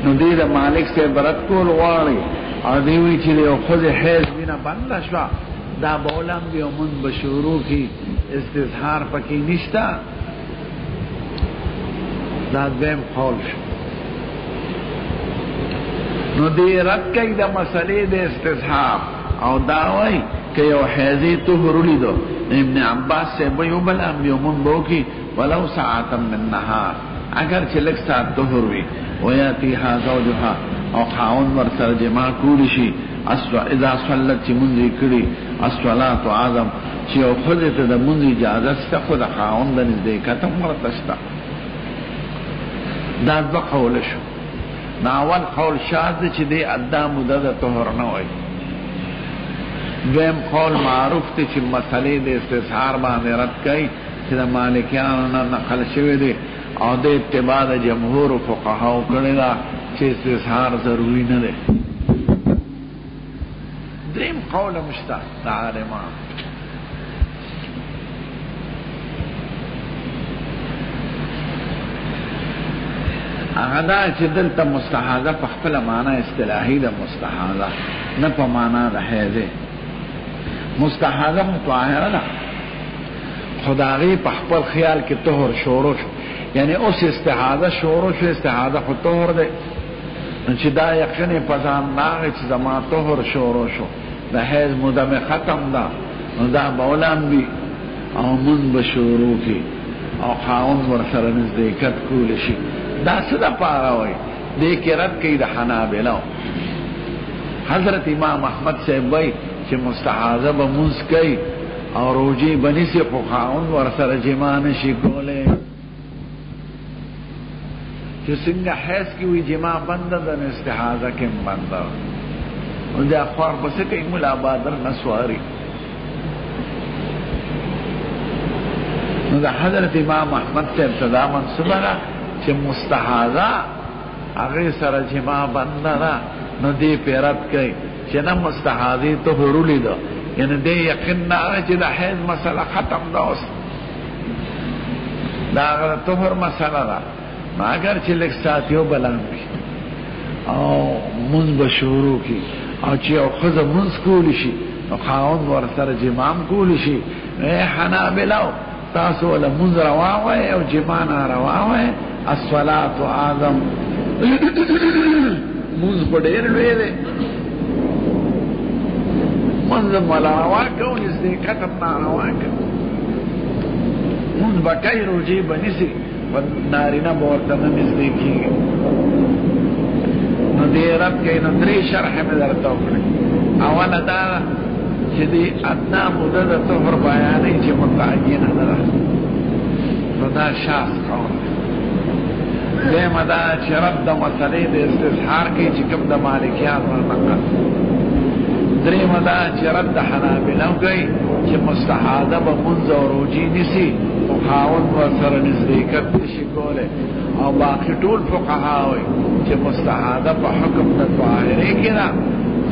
نو دې د مالک سے برت کول غواړي او دی وی چې یو خود حیض وینه بند شو دا بولم دی ومن بشورو کی استظهار پکې نشتا دا دیم قول شو نو دی رد کئی دا مسئلے دا استظهار او داوئی کہ یو حیضی طهر لیدو ابن عباس سے بیو بلام بیومن بوکی ولو ساعتا من نهار اگر چلک ساعت طهر وی ویاتیها زوجها او خاون ورسر جماع کولشی اذا صلت چی منزی کری الصلاة آدم چی او خودت دا منزی جازت ستا خود خاون دا نزدیکتم ورتشتا دا دو قولشو ناول قول شاذ چې دی ادا مدد طهر نه وای دویم قول معروف ته چې مسلې د استظهار باندې رد کړي چې د مالکیانو نه نقل شوی دی او د اتباع د جمهور فقهاو کړي دا چې استظهار ضروری نه دی دریم قول مشتاق د عالمان اغدا چې دلته مستحاضه په خپل معنا اصطلاحي ده مستحاضه نه په معنا ده حیضه مستحاضه مطهره ده خدای په خپل خیال کې طهر شروع شو یعنی اوس استحاضه شروع شو استحاضه خو طهر ده چې دا یقین په ځان نه چې زما طهر شروع شو د حیض مدمه ختم ده نو دا بولم بي او من بشورو کې او خاون ورسره نزدېکت کول شي دا صدا پارا ہوئی دیکھ رد کئی دا حنابلو حضرت امام احمد سے بھئی چھ مستحاضہ بمونس کئی اور روجی بنی سے خواہن ورسر جمان شکولے چھ سنگا حیث کی ہوئی جما بندہ دن استحاضہ کم بندہ ان دے اخوار بسے کئی ملا بادر نسواری دا حضرت امام احمد سے ابتدا منصوبہ چې مستحاضه هغه سره جما بندره نو دې پیرت کوي چې نه مستحاضه ته ورولې ده یعنی دې یقین نه چې د حیض مسله ختم ده اوس دا طهر مسله ده اگر چې لک ساتیو بلان او منځ بشورو کی او چې او خزه منځ کول شي نو خاوند ور سره جمام کول شي حنابلو تاسو له منځ رواوي او جما نه رواوي الصلاة آدم منز پا دیر لوئے دے منز ملا رواکا و نزدی قتم نا رواکا منز بکای روجی بنیسی و نارینا بورتنا نزدی کی نو دیرت کئی نو دری شرح میں در توقعی اول دا چی دی ادنا مدد طهر بیانی چی متعین در نو دا شاس قول دیم دا چی رد دا مسئلے دا استظهار کی چی کم دا مالکیان ورنقل دریم دا چی رد دا حنابلو گئی چی مستحاده با منز و روجی نسی و خاون و سر نزدیکت نشی کولے او باقی طول فقهاوی چی مستحاده با حکم دا طاہرے کنا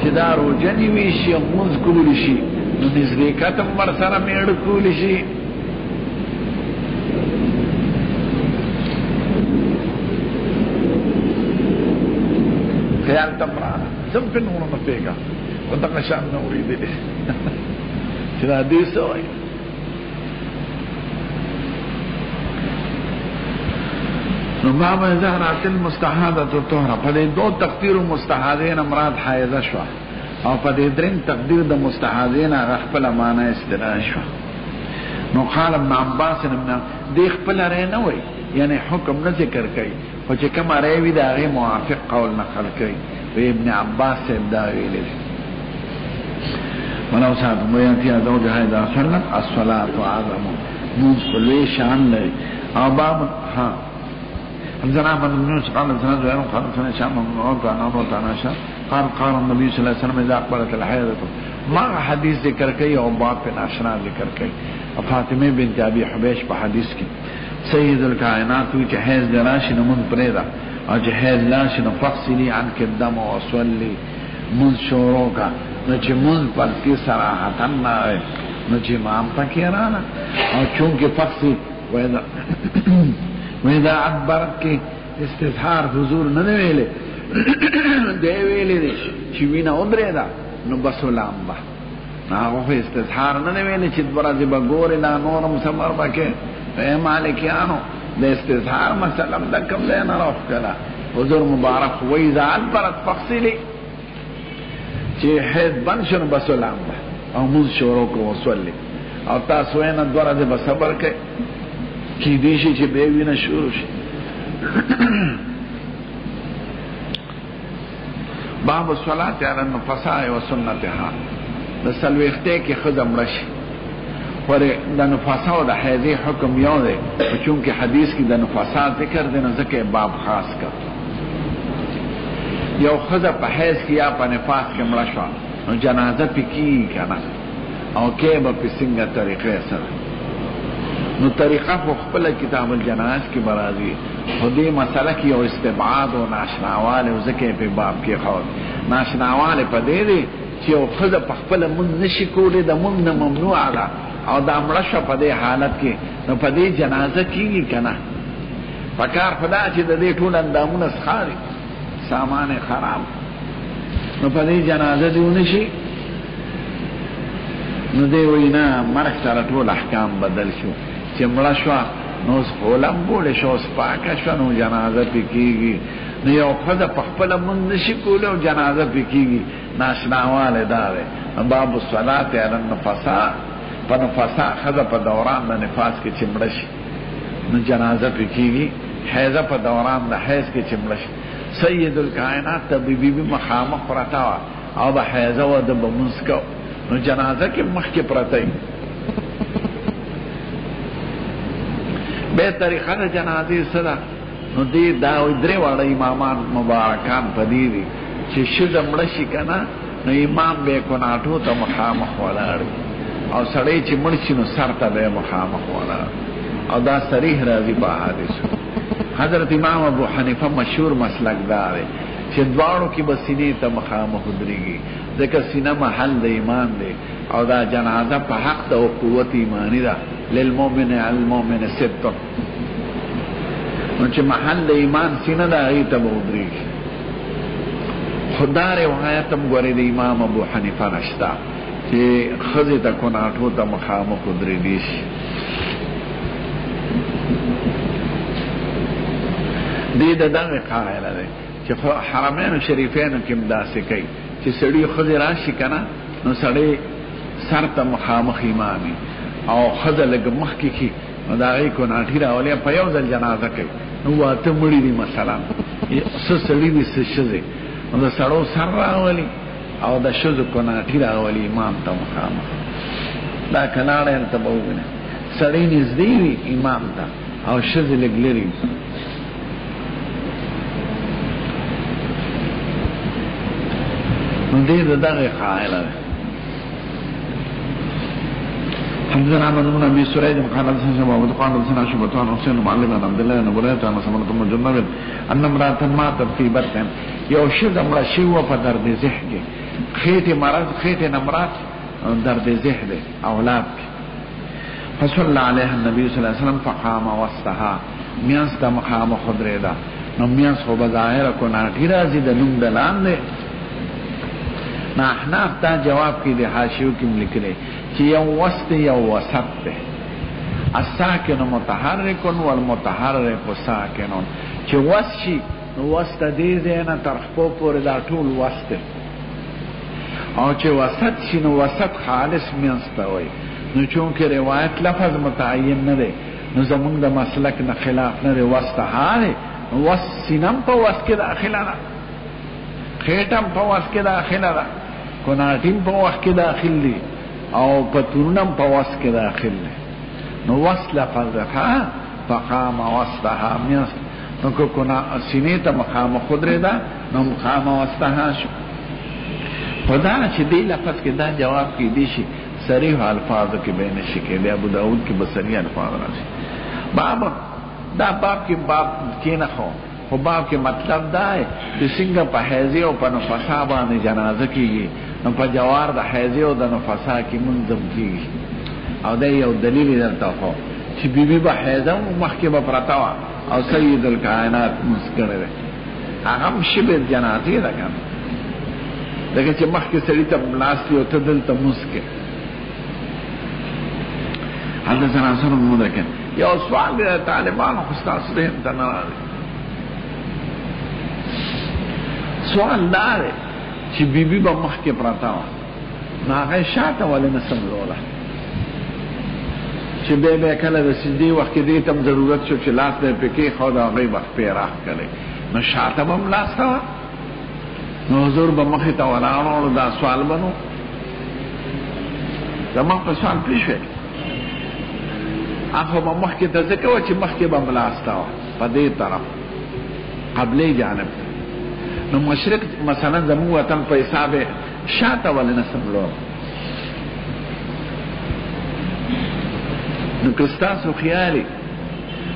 چی دا روجنی ویشی و منز کولیشی نو نزدیکتم ور سر میڑ کولیشی خیال تمرانا سم پی نورو نپیگا و دقشان نوری دی چرا حدیث ہوئی نمام زهرات المستحادة طهرا پدے دو تقدیر مستحادین امراد حائزہ شوا او پدے درین تقدیر دا مستحادین اغفل مانا استدراج شوا نو قال ابن عباس دیخ پل رہے نوئی یعنی حکم نہ ذکر کئی و چکم ریوی دا غی موافق قول نقل کئی و ابن عباس سے ابداوی لی ولو ساتم ویانتی ازوجہ اذا صلت الصلاة عظم منز قلوی شان لئی او باب ہاں حدثنا احمد بن يونس قال حدثنا زهير قال حدثنا هشام بن عروة عن عروة عن عائشة قال النبي صلى الله عليه وسلم اذا اقبلت الحيضة ما حدیث ذکر کئی او باب پہ ناشنا ذکر کئی فاطمہ بنت ابی حبیش پہ حدیث کی سید الکائنات ہوئی کہ حیض دراشی نمون پریدا اور جو حیض لاشی نفقصلی عنک الدم و اصولی منز شوروں کا نچے منز پر کی سراحتن نہ آئے نچے امام تکی رانا اور چونکہ فقصی ویدہ عدبرت کی استظہار حضور ننویلے دی ویلی دی چې وینه ودرېده نو بس ولامبه هغه خو استظهار نه دی ویلی چې دوه ورځې به ګورې دا نورم صبر به کې ای مالکیانو د استظهار مسله د کوم ځای نه راوښکله حضور مبارک وایي اذا ادبرت فاغسلي چې حیض بند شو نو بس ولامبه او مونځ شروع کړو وصلي او تاسو یې نه دوه ورځې به صبر کوئ کیدای شي چې بیا وینه شروع شي باب الصلاة علی النفساء و سنتها د سلویختې کې ښځه مړه شي ورې د نفسا او د حیضې حکم یو دی چونکې حدیث کې د نفسا ذکر دی نو ځکه باب خاص کړ یو ښځه په حیض کې یا په نفاس کې مړه شوه نو جنازه پې کېږي که نه او کې به په څنګه طریقې سره نو طریقه خو خپله کتاب الجنائز کې به راځي خو دې مسله کې یو استبعاد او ناشناوالی او ځکه یې په باب کې ښود ناشناوالی په دې دی چې یو ښځه په خپله مونځ نشي کولی د مونځ نه ممنوعه ده او دا مړه شوه په دې حالت کې نو په دې جنازه کېږي که نه په کار خو دا چې د دې ټول اندامونه سخاري سامان خراب نو په دې جنازه دې ونشي نو دی وایي نه مرګ سره ټول احکام بدل شو چې مړه شوه نو اوس خولم بوړې شوه اوس پاکه شوه نو جنازه پې کېږي نو یو ښځه په خپله مونځ نشي کولی او جنازه پې کېږي ناشناوالی دا دی باب الصلاة علی النفساء په نفساء ښځه په دوران د نفاس کې چې مړه شي نو جنازه پې کېږي حیضه په دوران د حیض کې چې مړه شي سید الکائنات ته بی بی مخامخ پرته وه او به حیضه وه ده به مونځ کو نو جنازه کې مخکې پرته وي بیا طریقه د جنازې څه ده نو دې دا درې واړه امامان مبارکان په دې دي چې ښځه مړه شي که نه نو امام به یې کناټو ته مخامخ ولاړ او سړی چې مړ شي نو سر ته به یې مخامخ ولاړ او دا صریح راځي په احادیثو حضرت امام ابو حنیفه مشهور مسلک دا دی چې دواړو کې به سینې ته مخامخ ودرېږي ځکه سینه محل د ایمان دی او دا جنازه په حق ده او قوت ایمانی ده للمؤمن علی المؤمن ست نو چې محل د ایمان سینه ده هغې ته به ودرېږي خو دا روایت هم ګورې د امام ابو حنیفه نشته چې ښځې ته کناټو ته مخامخ ودرېدی شي دې د دغې قایله دی چې حرمینو شریفینو کې هم داسې کوي چې سړي ښځې راشي که نه نو سړی سر ته مخامخ امامي او ښځه لږ مخکې کي نو د هغې کناټي راولي په یو ځل جنازه کوي نو واته مړي دي مثلا څه سړي دي څه ښځې نو د سړو سر راولي او د ښځو کناټي راولي امام ته مخامخ دا کلاړه هلته به ووینه سړی نږدې وي امام ته او ښځې لږ لرې وي نو دې د دغې قایله ده حدثنا احمد بن ابي سريج قال حدثنا ابو قال حدثنا شعبة عن حسين بن علي بن عبد الله بن بريدة عن سمرة بن جندب ان امرأة ماتت في بطن یو ښځه مړه شوې وه په درد ذح کې خېټې مرض خېټې نه مراد درد ذح دی اولاد کې فصلى عليها النبي صلى الله عليه وسلم فقام وسطها میانس ته مخامخ ودرېده نو میانس خو به ظاهره کناټي راځي د نوم د لاندې نا احناف تا جواب کی دی حاشیو کم لکلے چی یو وسط یو وسط دی الساکن متحرکن والمتحرک ساکنن چی وسط شی وسط دیزینا ترخپو پوری دا طول وسط او چی وسط شی نو وسط خالص منستوی نو چونکه روایت لفظ متعین نده نو زمون دا مسلک نا خلاف نده وسط حاله نو وسط سینم پا وسط که داخله دا خیٹم پا وسط که داخله دا کناٹیم پا وسط که داخل دی او پتونم پا وسط که داخل دی نو وسط لفظ دخا فقام وسطها میست نو که سینه تا مقام خود ریدا نو مقام وسطها شو خدا چه دی لفظ که دا جواب کی دیشی صریح الفاظو که بین شکر دی ابو داود که بصریح الفاظ راشی باب دا باب که باب کی نخو خو باب کې مطلب دا ہے چې څنګه په حیضې او په نفسا باندې جنازه کېږي نو په جوار د حیضې او د نفسا کې منظم کېږي او دا یو دلیل یې درته خو چې بیبي به حیضه مخکې به پرته وه او سید الکائنات منځ کړی دی هغه هم شبه جنازې ده که نه لکه چې مخکې سړي ته ملاستي او ته دلته مونځ کې هلته جنازه لمونځ کې یو سوال دی د طالبانو خو ستاسو ذهن ته نه راځي سوال دا دی چې بیبي به مخکې پرته وه نو هغه یې شاته ولې نه سملوله چې بیا کله د سجدې وخت کې دې ته هم ضرورت شو چې لاس به یې پرې کېښود او هغه یې به خپې راښکلی نو شاته به هم لاس کوه نو حضور به مخې ته ولاړو دا سوال به نو زما په سوال پوه شوې هغه به مخکې ته ځکه وه چې مخکې به هم لاس ته وه په دې طرف قبلې جانب نو مشرق مثلا زموږ وطن په حساب یې شاته ولې نه سملوله نو که ستاسو خیالي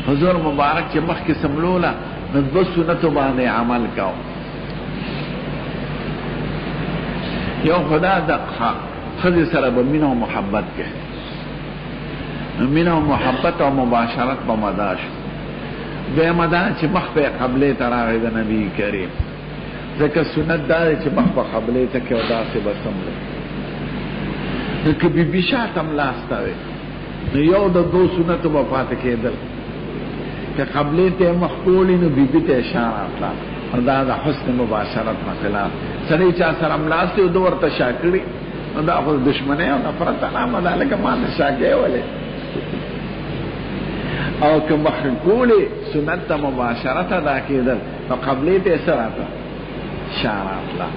حضور مبارک چې مخکې سملوله نو دوه سنتو باندې عمل کوو یو خدا د ښځې سره به مینه او محبت کې مینه او محبت او مباشرت به مدا شو دویمه دا چې مخ به قبلې ته راغی د نبي کریم ځکه سنت دا دی چې مخ به قبلې ته کې او داسې به سملو نو که بیبي شاته هم لاس ته وی نو یو د دو سنتو به پاتې کېدل که قبلې ته یې مخ کولي نو بیبي ته اشاره کړه دا د حسن مباشرت نه خلاف سړی چا سره ملاستي او ده ورته شا کړي نو دا خو دشمنۍ او نفرت علامه ده لکه ما ته شا کوې ولې او که مخ کولې سنت ته مباشرت ادا کېدل نو قبلې ته یې څه راته شا راتله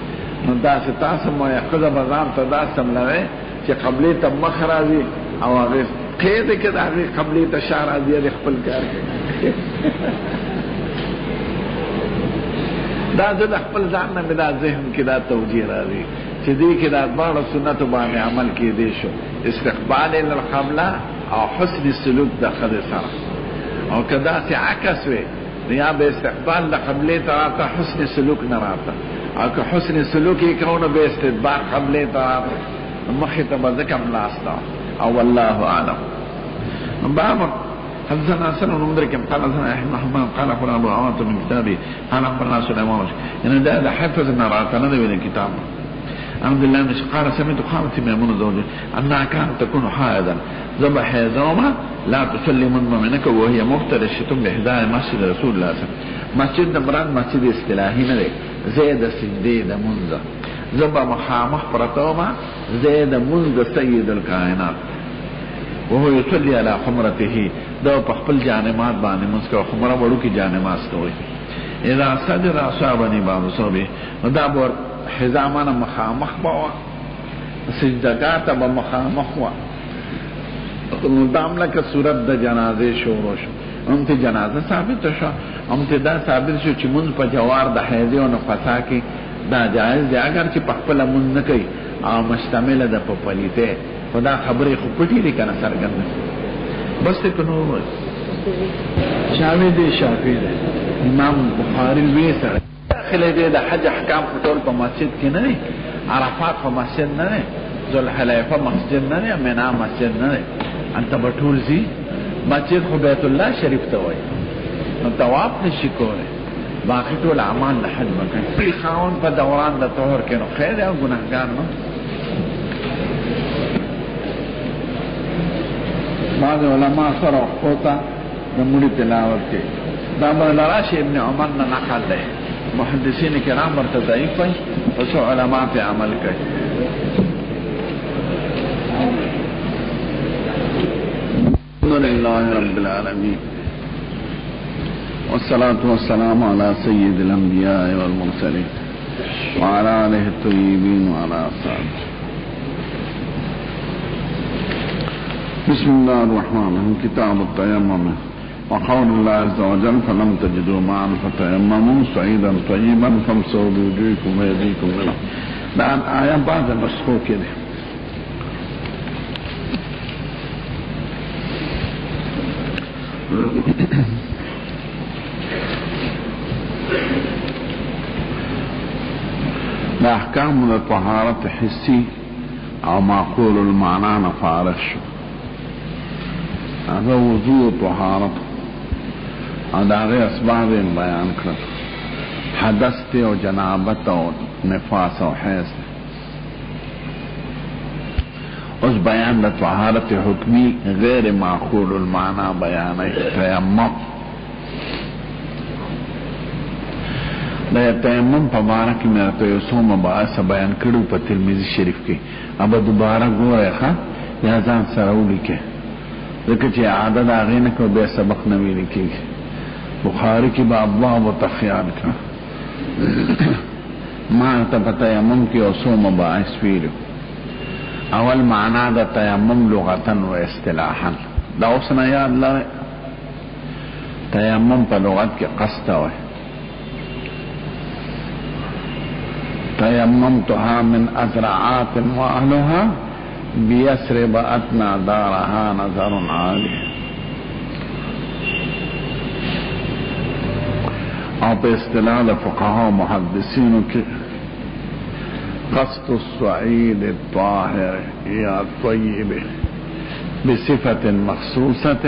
نو داسې تاسو مو یې ښځه به ځان ته داسې سملوئ چې قبلې ته مخ راځي او هغې قید کې د هغې قبلې ته شا راځي هغې خپل کار کوي دا زه د خپل ځان نه مې دا ذهن کې دا توجیه راځي چې دې کې دا دواړه سنتو باندې عمل کېدی شو استقبال للقبله او حسن سلوک د ښځې سره او که داسې عکس وی یا به استقبال د قبلې ته راته حسن سلوک نه راته او که حسن سلوک یې کوو نو به استدبار قبلې ته راته مخې ته به ځکه ملاسته او والله اعلم باب حدثنا حسن بن مدرك قال حدثنا احمد محمد قال اخبرنا ابو عوانة من كتابه قال اخبرنا سليمان يعني ده حفظ ان راتنا ده من الكتاب عبد الله بن قال سمعت خالة ميمونة زوجه انها كانت تكون حائضا ذبح يوما لا تصلي منك وهي مفترشة بإحدى مسجد رسول الله صلى الله عليه وسلم مسجد مراد مسجد اصطلاحي نه ده زید سجدې د منځ ذبح مخامخ پرتوما زید منځ سید الکائنات وهو يصلي على حمرته دا په خپل جانمات باندې مسکو حمره وړو کې جانماز کوي اذا صدر اصابني بعض صوبه دا بور حزامانه مخامخ بوا سجدګات به مخامخ وا نو دامله که صورت د جنازې شروع شو هم ته جنازه ثابت شو هم ته دا ثابت شو چې مون په جوار د حیض او نفسا کې دا جایز دی اگر چې په خپل مون نه کوي او مشتمل ده په پلیته خدا خبرې خو پټې دي کنه سرګند بس ته نو شافعي دی امام بخاری وی سره داخله دی د حج احکام ټول په مسجد کې نه دي عرفات په مسجد نه دي ذوالحلیفه مسجد نه دي مینا مسجد نه دي انت بټول زی مسجد خو بیت الله شریف ته وایي نو طواف نشي کولی باقي ټول اعمال د حج وکړي خاون په دوران د طهور کې نو خیر او ګناهګار نو بعض علماء سره وقوتا د مړي تلاوت کې دا بلراش ابن عمر نه نقل دی محدثین کرام ورته ضعیف وي او څو علماء په عمل کوي الحمد لله رب العالمين والصلاة والسلام على سيد الأنبياء والمرسلين وعلى آله الطيبين وعلى أصحابه بسم الله الرحمن الرحيم كتاب التيمم وقول الله عز وجل فلم تجدوا معا فتيمموا صعيدا طيبا فامسحوا بوجوهكم وأيديكم منه الآن آية بعد المسحوق كده دا احکام د طهارت حسی او معقول المعنى نفارق شو هذا وضوء طهارت او دا غیر اسباب بیان کړل حدث تے او جنابت او نفاس او حیض. اس بیان دا طہارت حکمی غیر معقول المعنی بیان ہے تیمم. دا تیمم پا بارا کی میرا تو یسو مباعث بیان کرو پا ترمذی شریف کی. اب دوبارہ گو رہے خواہ یا زان سراؤلی کے لیکن چی عادت آغین کو بے سبق نوی لکی بخاری کی با ابواب و تخیال کا معنی پا تیمم کی یسو مباعث فیلو. اول معنی دا تیمم لغتن و اصطلاحا دا اسنا یاد لائے تیمم پا لغت کی قصد ہوئے تیممتها من ازرعات واهلها بیسرب اتنا دارها نظر عالی. او پا اصطلاح دا فقہا و محدثینو کی قصد الصعید الطاہر یا الطیب بصفت مخصوصت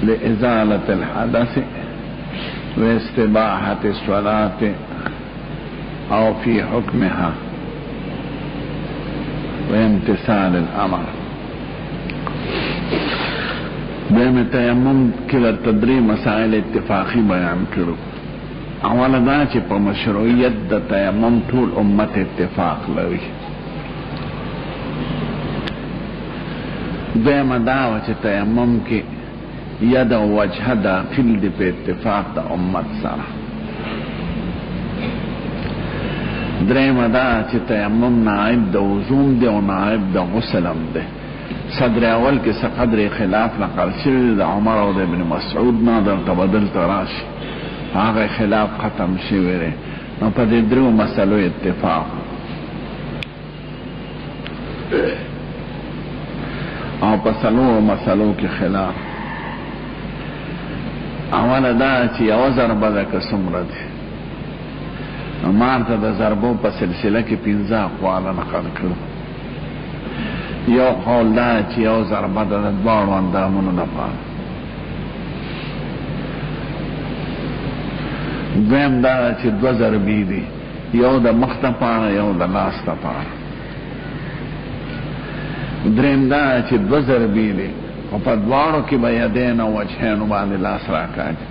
لإزالة الحدث واستباحة الصلاة او في حكمها وامتثال الامر. دیم تیمم کلا تدری مسائل اتفاقی بیان کرو. اول دا چې په مشروعیت د تیمم ټول امت اتفاق لري. دیم دا چې تیمم کې ید و وجه داخل دی په اتفاق د امت سره. دریم دا چې تیمم نائب د وضو دی او نائب د غسل هم دی. صدر اول کې څه قدر خلاف نقل شوی د عمر او د ابن مسعود نه دلته بدل تراشي هغه خلاف ختم شوی دی. نو په دې درو مسلو اتفاق او په څلورو مسلو کې خلاف. اول دا چې یو ضربه ده که څومره دی. نو مارته د ضربو په سلسله کې 15 اقوال نقل کړو. یو قول دا چې یو ضربه ده د دواړو اندامونو لپاره. دویم دا چې 2 ضربې دي یو د مخ لپاره یو د لاس لپاره. دریم دا چې 2 ضربې دي او په دواړو کې به یدین او وجهین باندې لاس راکاږي.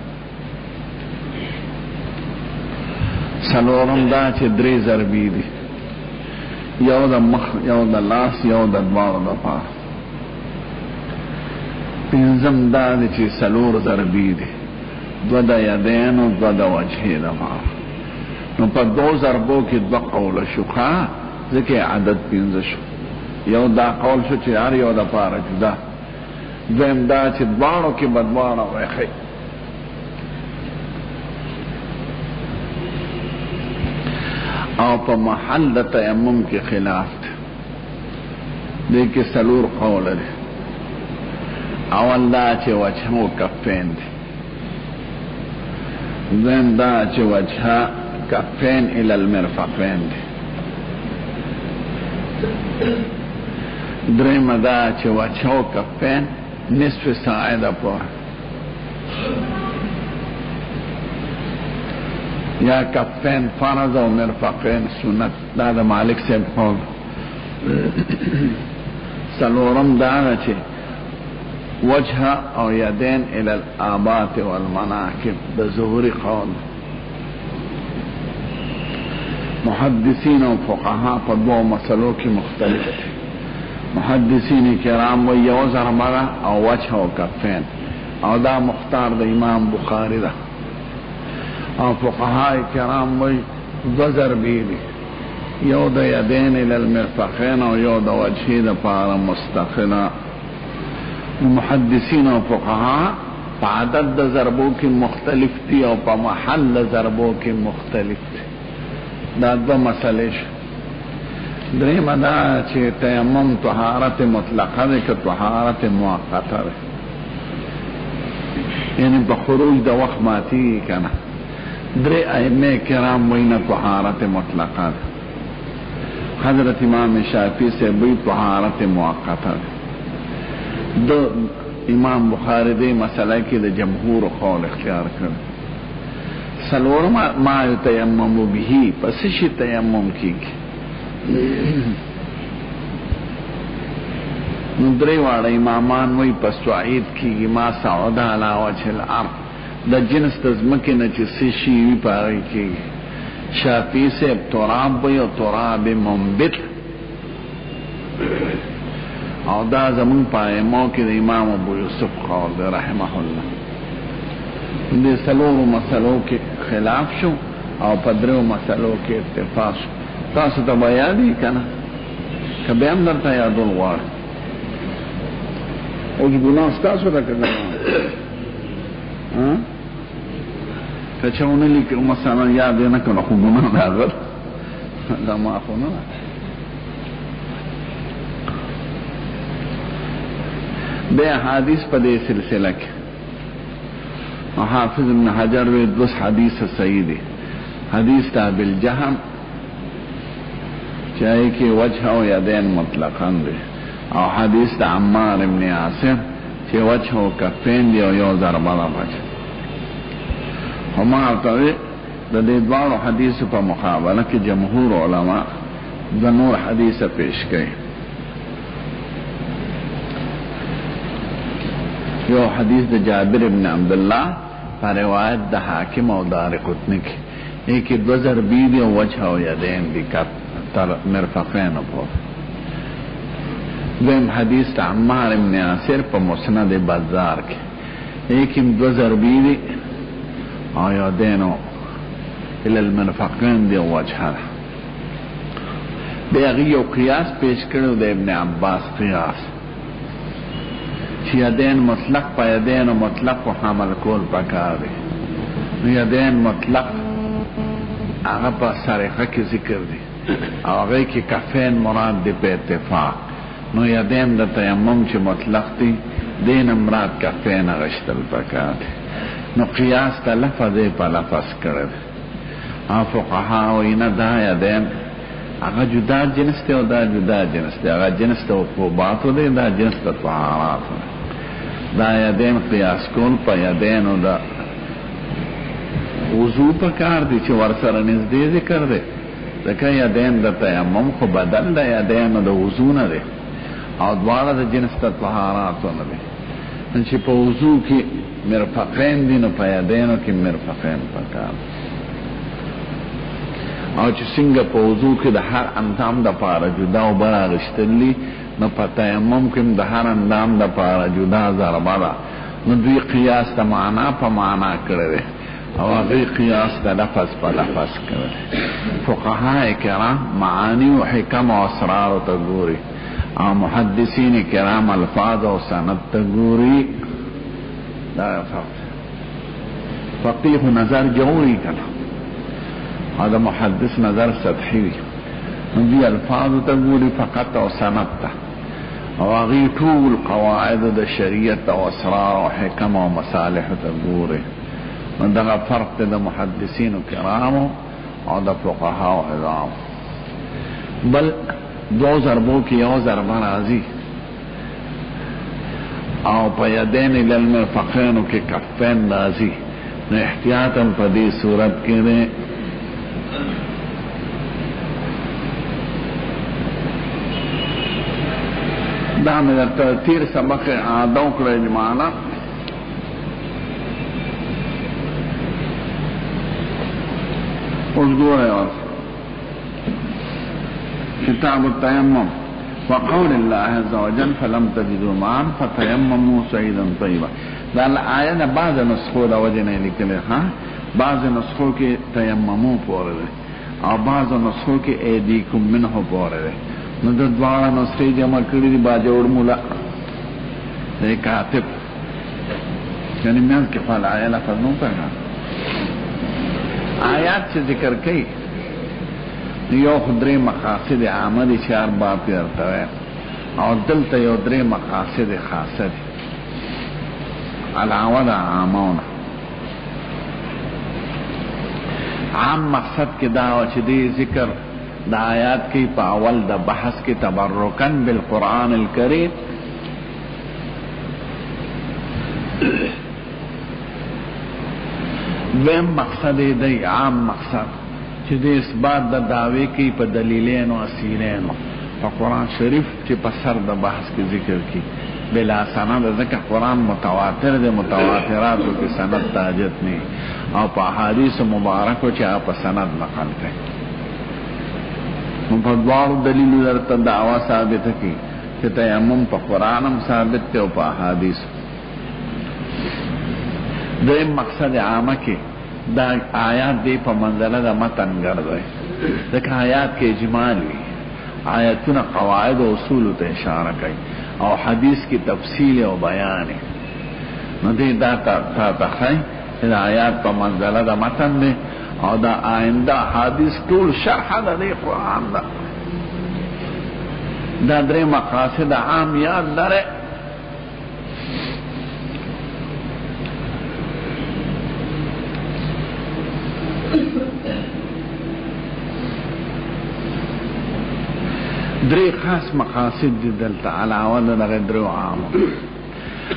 څلورم دا چې 3 ضربې دي یو د مخ یو د لاس یو د دواړو لپاره. پنځم دا چې 4 ضربې دي 2 د یدین او 2 د وجهې لپاره. نو په 2 ضربو کې 2 قوله شو ځکه عدد 15 شو. یو دا قول شو چې هر یو د پاره جدا. دویم دا چې دواړو کې بدواړه وایخی. او په محل د تیمم کې خلاف دی. دې کې 4 قوله دی. اول دا چې وجه و کفین دی. دویم دا چې وجه کفین الى المرفقین دی. دریم دا چې وجه و کفین نصف ساعده پور یا کفین فرض او مرفقین سنت. دا د مالک صاحب قول. څلورم دا چې وجه او یدین الى الآبات والمناکب د ظهوري قول. محدثین او فقها په 2 مسلو کې مختلف دي. محدثین کرام و یو ضربه او وجه او کفین او دا مختار د امام بخاری ده. او فقهای کرام و 2 ضربې دي یو د یدین الى المرفقین او یو د وجهې دپاره مستقله. محدثین او فقها په عدد د ضربو کې مختلف دي او په محل د ضربو کې مختلف دي. دا 2 مسلې شو. دریم دا چې تیمم طهارت مطلقه ده که طهارت موقته ده. یعنی په خروج د وخت ماتیږي که نه. 3 ائمه کرام وایي نه طهارت مطلقه ده. حضرت امام شافعی سے بھی طهارت موقته ده. امام بخاری دې مسله کې د جمهور قول اختیار کړ. سلورم ما یتیمم به، پس شي تیمم کیږي. نو درې واړه امامان وایي پس صعید کیږي ما صعود علی وجه الارض، د جنس د ځمکې نه چې څه شي وي په هغې کېږي. شافعي صاحب تراب وایي او تراب منبت، او دا زمونږ په ائمو کې د امام ابو یوسف قول دی رحمه الله. دې څلورو مسلو کې خلاف شو او په درېو مسلو کې اتفاق شو. تاسو ته به یادي که نه؟ که بیا هم درته یادول غواړي. اوس ګناه ستاسو ده که نه؟ که چا ونه لیکي مثلا یاد یې نه کړه خو ګناه ده هغه دا ما خو نه ده. بیا حدیث په دې سلسله کې حافظ ابن حجر وی دوس حدیث صحیح دی. حدیث تا بالجهم چاہے کہ وجہ و یدین مطلقاً دی، او حدیث تا عمار ابن یاسر چه وجه و کفین دی و یو ضربه دا بچه. ہما ارتوی دا دی دوارو حدیث پا مقابلہ کی جمهور علماء دا نور حدیث پیش کئی. یو حدیث دا جابر ابن عبداللہ پر روایت دا حاکم او دار قطنی کی ایک دو ضربی دی و وجہ و یدین دی کت تر مرفقین پور. دویم حدیث تا عمار ابن یاسر پا مسند بزار کی ایک دو ضربی دی او یدینو الالمرفقین دی و وجہ دا. بیغی و قیاس پیش کرو دا ابن عباس قیاس چی یدین مطلق پا یدین و مطلق و حمل کول پکار دی. یدین مطلق آغا پا سرخه کی ذکر دی، آغای کی کفین مراد دی پا اتفاق. نو یدین دا تیمم چی مطلق دی دین مراد کفین غشتل پکار دی. نو قیاس تا لفظ پا لفظ کرد. فقها و اینا دا یدین آغا جدا جنس دی و دا جدا جنس دی. آغا جنس دا وقوباتو دی، دا جنس دا طهاراتو دی. دا یدین قیاس کول پا یدین و دا وضو پا کار دی چه ورسر نزدی ذکر دی. دکا یدین دا تیمم خو بدل دا یدین و دا وضو ندی او دوارا دا جنس دا طهاراتو ندی. چه پا وضو کی مرفقین دی نو پا یدینو کی مرفقین پا کار دی. او چې څنګه په وضو کې د هر اندام د پاره جدا او بر اغشتلی، نو په تیمم کې د هر اندام د پاره جدا ضربه ده. نو دوی قیاس د معنا په معنا کړی او هغه قیاس د لفظ په لفظ کړی. فقها کرام معانی او حکم او اسرار ته ګوري، او محدثین کرام الفاظ او سند ته ګوري. دا فقیه نظر جوړی کړه، هذا محدث نظر سطحی وی. دی الفاظ تا گولی فقط او سند تا او اغی طول قواعد دا شریعت او اسرار و حکم و مصالح تا گولی. دا فرق دا محدثین و کرامو او دا فقها و عظام. بل دو ضربو کی یو ضربه رازی او پا یدین للمرفقینو کی کفین رازی. نو احتیاطا پا دی صورت کی دے دا میں در تیر سبق آدھو کرے جمانا اس گو ہے. اور کتاب التیمم وقول اللہ عز وجل فلم تجدوا ماء فتیمموا صعیدا طیبا. دا آیه دا بعض نسخو دا وجه نہیں لکلے. ہاں بعض نسخو کی تیممو پورے دے اور بعض نسخو کی ایدیکم منہ پورے دے. نو د دوارا نسخی جمع کری دی باجوڑ مولا دی کاتب یعنی میاز کے فال آیا لفظ نو پہنا آیات سے ذکر کئی یو خدری مقاصد عامدی چار باپی ارتوی اور دلتا یو دری مقاصد خاصدی علاوہ دا عامونا. عام مقصد کی دعوة چی دی ذکر دا آیات کی پاول دا بحث کی تبرکن بالقرآن الکریم دویم مقصد دی عام مقصد چې د اثبات د دعوی کی په دلیلین او اصیلین په قرآن شریف چې په سر د بحث کې ذکر کی بلا سند ځکه قرآن متواتر دی، متواتراتو کې سند تاجت نه، او په احادیث مبارکو چې په سند نقل کړي نو په دواړو دلیلو درته دعوا ثابت کی چې تیمم په قرآن هم ثابت دی او په احادیث. دویم مقصد عامه کې دا آیات دی په منزله د متن ګرځي، ځکه آیات کې اجمال وي، آیاتونه قواعد او اصول ته اشاره کوي، او حدیث کی تفصیل او بیان نو دې دا تخای دا آیات په منزله د متن دی، او دا آینده حدیث ټول شرح د قرآن دا. دا درې مقاصد عام یاد لرئ. درې خاص مقاصد دي دلته علاوه د درو عام.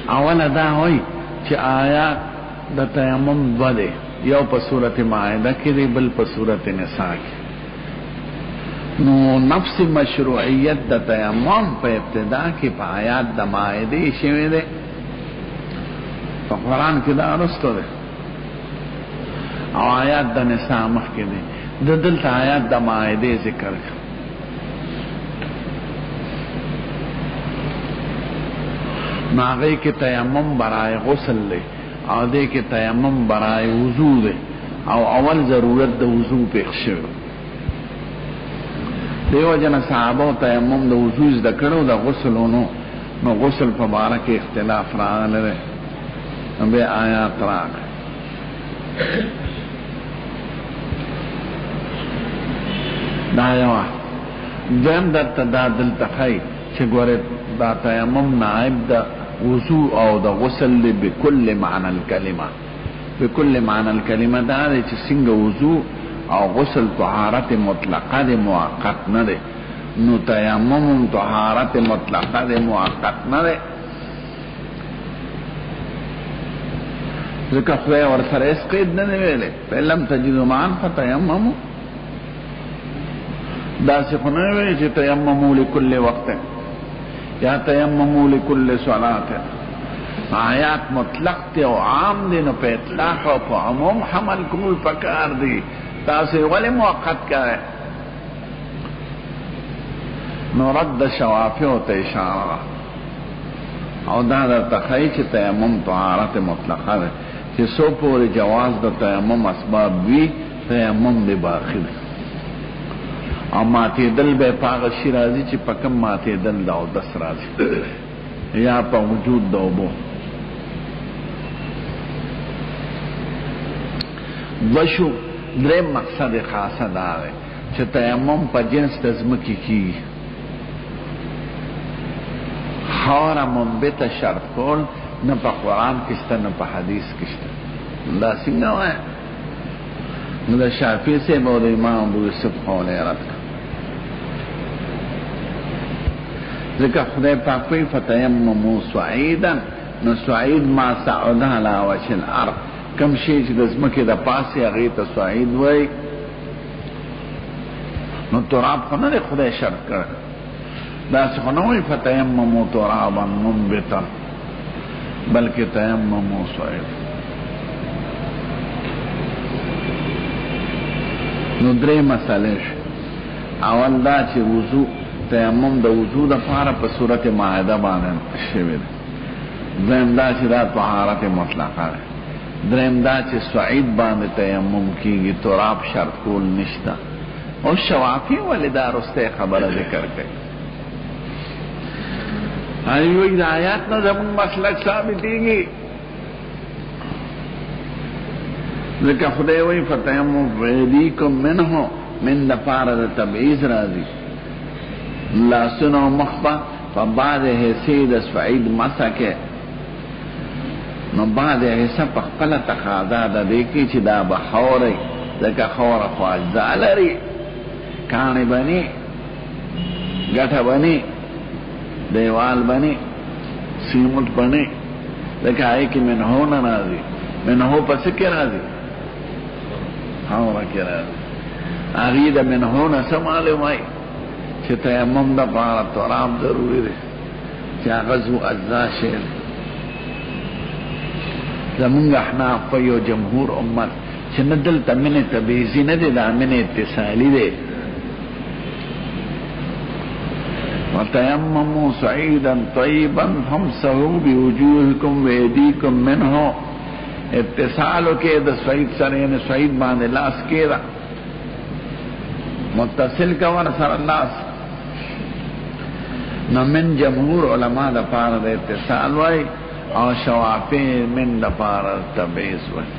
اوله دا وای چې آیات د تیمم دوه دی، یو په سورۃ مائده کې دی، بل په سورۃ نساء کې. نو نفس مشروعیت د تیمم په ابتدا کې په آیات د مائده شوی دی، په قرآن کې دا رسته دی، او آیات د نساء مخکې دی. د دلته آیات د مائده ذکر کړ. ناغی کے تیمم برائے غسل لے، او دے کے تیمم برائے وضو دے، او اول ضرورت دا وضو پیخ شو. دیو جن صحابہ تیمم دا وضو از دا کرو دا غسلونو، نو غسل پبارک اختلاف راغل رے، بے آیات راغ. دایوا دویم در تدادل تخی چه گوره دا تیمم نائب دا وضو او دا غسل لی بکل معنی الکلمه. بکل معنی الکلمه دا دی چه سنگ وضو او غسل طهارت مطلقه دی، موقت نده. نو تیمم طهارت مطلقه دی، موقت نده. ذکر خدای ورسر اس قید نده ویلے فیلم تجدو معن فتیممو، دا سخنه ویلے چه تیممو لکل وقت یا تیممو لکل صلاة. آیات مطلق تی او عام دی، نو پہ اطلاق او پہ عموم حمل کمول پکار دی، تاسی ولی موقت کرے. نو رد شوافیو تا اشارہ او دا در تخیی چی تیمم طهارت مطلقه دی، چی سو پوری جواز دا تیمم اسباب وی تیمم دی باقی دی. او ماتی دل بے پاغشی رازی چی پکم ماتی دل داو دس رازی یا پا وجود داو بو. دوشو درم مقصد خاصه داره چه تیمم پا جنس تزمکی کی خورا منبت شرط کول نه پا قرآن کشتا نه پا حدیث کشتا. دا سنگا ہے نو دا شافی سے بود امام ابو یوسف قولی رد کا. ذکر خدای پاک کوئی فتیممو سعیدا، نو سعید ما سعوده علا وجه الارض، کم شیچ دزمکی دا پاسی اغیتا سعید وی. نو تراب خونه دی خدای شرط کرد، دا سخنوی فتیممو ترابا منبتا، بلکہ تیممو سعید. نو درې مسئلے شو. اول دا چې وضو تیمم د وضو د پاره په صورت مائده باندې شوی دی. دویم دا چې دا طهارت مطلقه ده. دریم دا چې صعید باندې تیمم کیږي، تراب شرط کول نشته. او شوافی ولی دا رسته خبره ذکر کوي. ایوه د آیات نه زمون مسلک ثابتېږي. ذکر خدای وی فتیمم فیدیکم منه من دپار دا تبعیض رازی لاسنو مخبا فبعد حصی دا سفعید مسکے. نو بعد حصہ پخپل تقاضا دا دیکی چی دا بخوری ذکر خور خواجزا لری، کانی بنی، گٹھ بنی، دیوال بنی، سیمت بنی، لیکن آئی کی منہو نا نازی منہو پس کی رازی حورا کی رازی آگی دا منہو نا سمالو آئی چی تیمم دا پارا تراب ضروری دے چی آغزو اجزا شیر زمونگ احناف پیو جمهور امت چی ندل تا من تبیزی ندے دا من اتصالی دے وَتَيَمَّمُوا صَعِيدًا طَيِّبًا فَامْسَحُوا بِوُجُوهِكُمْ وَأَيْدِيكُمْ مِنْهُ اتصالو کے دا سعید سر یعنی سعید باندے لاس کے دا متصل کا ورسر لاس نو من جمهور علماء دا پار دا اتصال وائی او شوافی من دا پار تبعیز وائی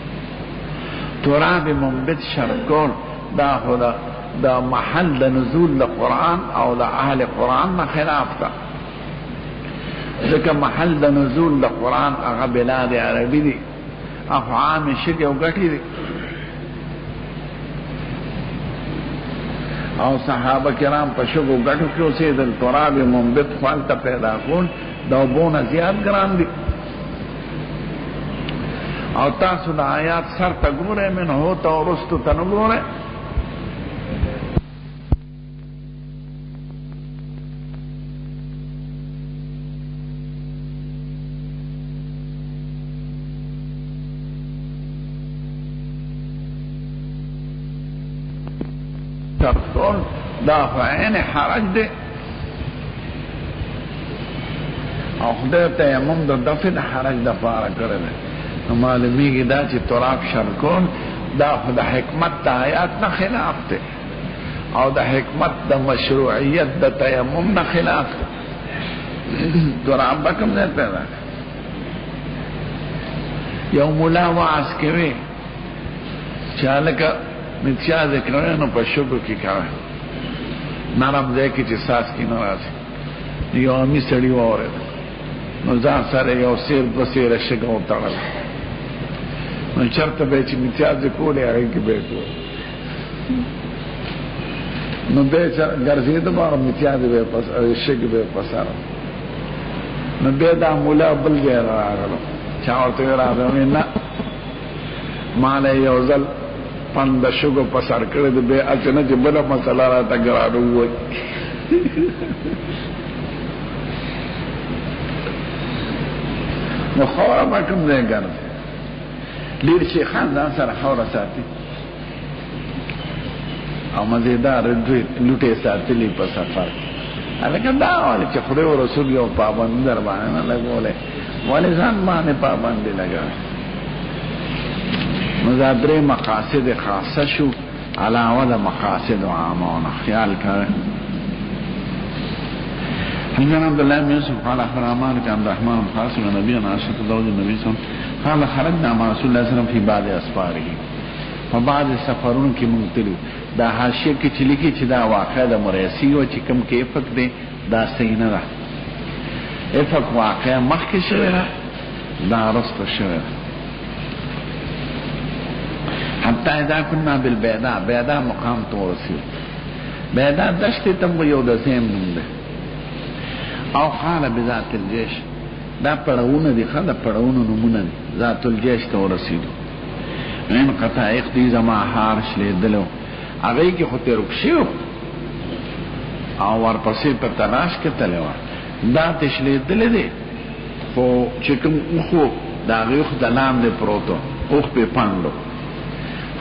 تراب منبت شرکول دا خدا دا محل دا نزول دا قرآن او دا اہل قرآن نا خلاف تا ذکر محل دا نزول دا قرآن اغا بلاد عربی دی افعام شکی او گٹی دی او صحابہ کرام پا شکو گٹو کیوں سے دل تراب منبت خوالتا پیدا کون دا بونا زیاد گران دی او تاسو دا آیات سر تا گورے من ہوتا و رستو تا نگورے دا فعین حرج دے او خدای تیمم دا دفع دا حرج دا پارا کرده معلومی کی دا چی تراب شرکون دا خدا حکمت دا آیات نا خلاف دے او دا حکمت دا مشروعیت دا تیمم نا خلاف دے تراب بکم دے پیدا یو مولا وعز کوئی چالکا متیا ذکرنے نو پشکو کی کاوے نرم دے کی چی ساس کی نرازی یو امی سڑی وارد نو زان سر یو سیر بسیر شگو تڑل نو چرت بے چی متیا ذکولے آگئی کی بیٹو نو بے گرزید بارا متیا دے بے پس شگ بے پسارا نو بے دا مولا بل گئے را آگلو چاورتوی را دے نا مالے یوزل پند شگو پسر کرد بے اچنا چی بلا مسئلہ را تا گرانو ہوئی نو خورا باکم دے گرد لیر شیخان دان سر خورا ساتی او مزیدار لوٹے ساتی لی پا سفر لیکن دا والی چی خورے و رسول یو پابند در بانے لگو لے والی زان بانے پابندی لگا مزادر مقاصد خاصه شو علاوه د مقاصد عامه خیال کرے حدثنا عبد الله بن يوسف قال اخبرنا مالك عن الرحمن القاسم عن نبينا عائشة زوج النبي صلى الله عليه وسلم قال خرجنا مع رسول الله صلى الله عليه وسلم في بعض اسفاره فبعض سفرون کې مونتلو دا حاشیه کې چې لیکي چې دا واقع د مرسی او چې کوم کې افق دی دا صحیح نه ده افق واقع مخکې شوی دا رسته شوی حتی اذا کننا بالبیداء بیداء مقام تو رسیو بیداء دشتی تم یو دا زیم نم ده او خال بذات الجیش دا پڑھون دی خواہ دا پڑھون نمون دی ذات الجیش تو رسیدو این قطائق دی زما حارش لی دلو اگئی کی خود رکشیو او ورپسی پر تلاش کتلو دا تشلی دل دی خو چکم اخو دا اگئی خود دلام دی پروتو اخ پی پاندو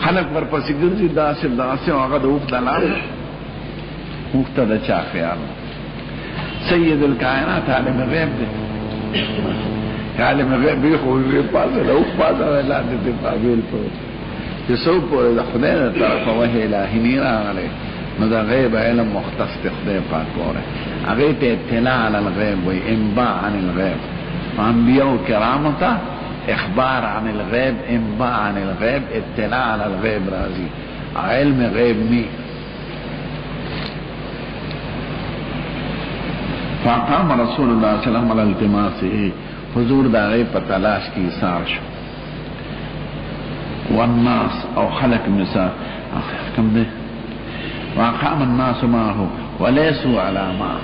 خلق ورپسی گرزی داسے آغا دا اوخ دلال اوخ تا دا چا خیال سید الکائنات عالم غیب دے عالم غیب بیخو بیخو پاسا دا اوخ پاسا دا اللہ دے پاگیل پر جسو پوری دا خدای دا طرف وحی الہی نیران علی نو دا غیب علم مختص تے خدای پاک پورے اغیت اطلاع علی الغیب وی انباء عن الغیب انبیاء کرامتا اخبار عن الغیب انباء عن الغیب اطلاع علی الغیب رازی علم غیب نی فاقام رسول اللہ صلی اللہ علیہ وسلم علی التماسی حضور دا غیب پا تلاش کی سار شو والناس او خلق مثال کم دے واقام الناس معه ولیسوا علاما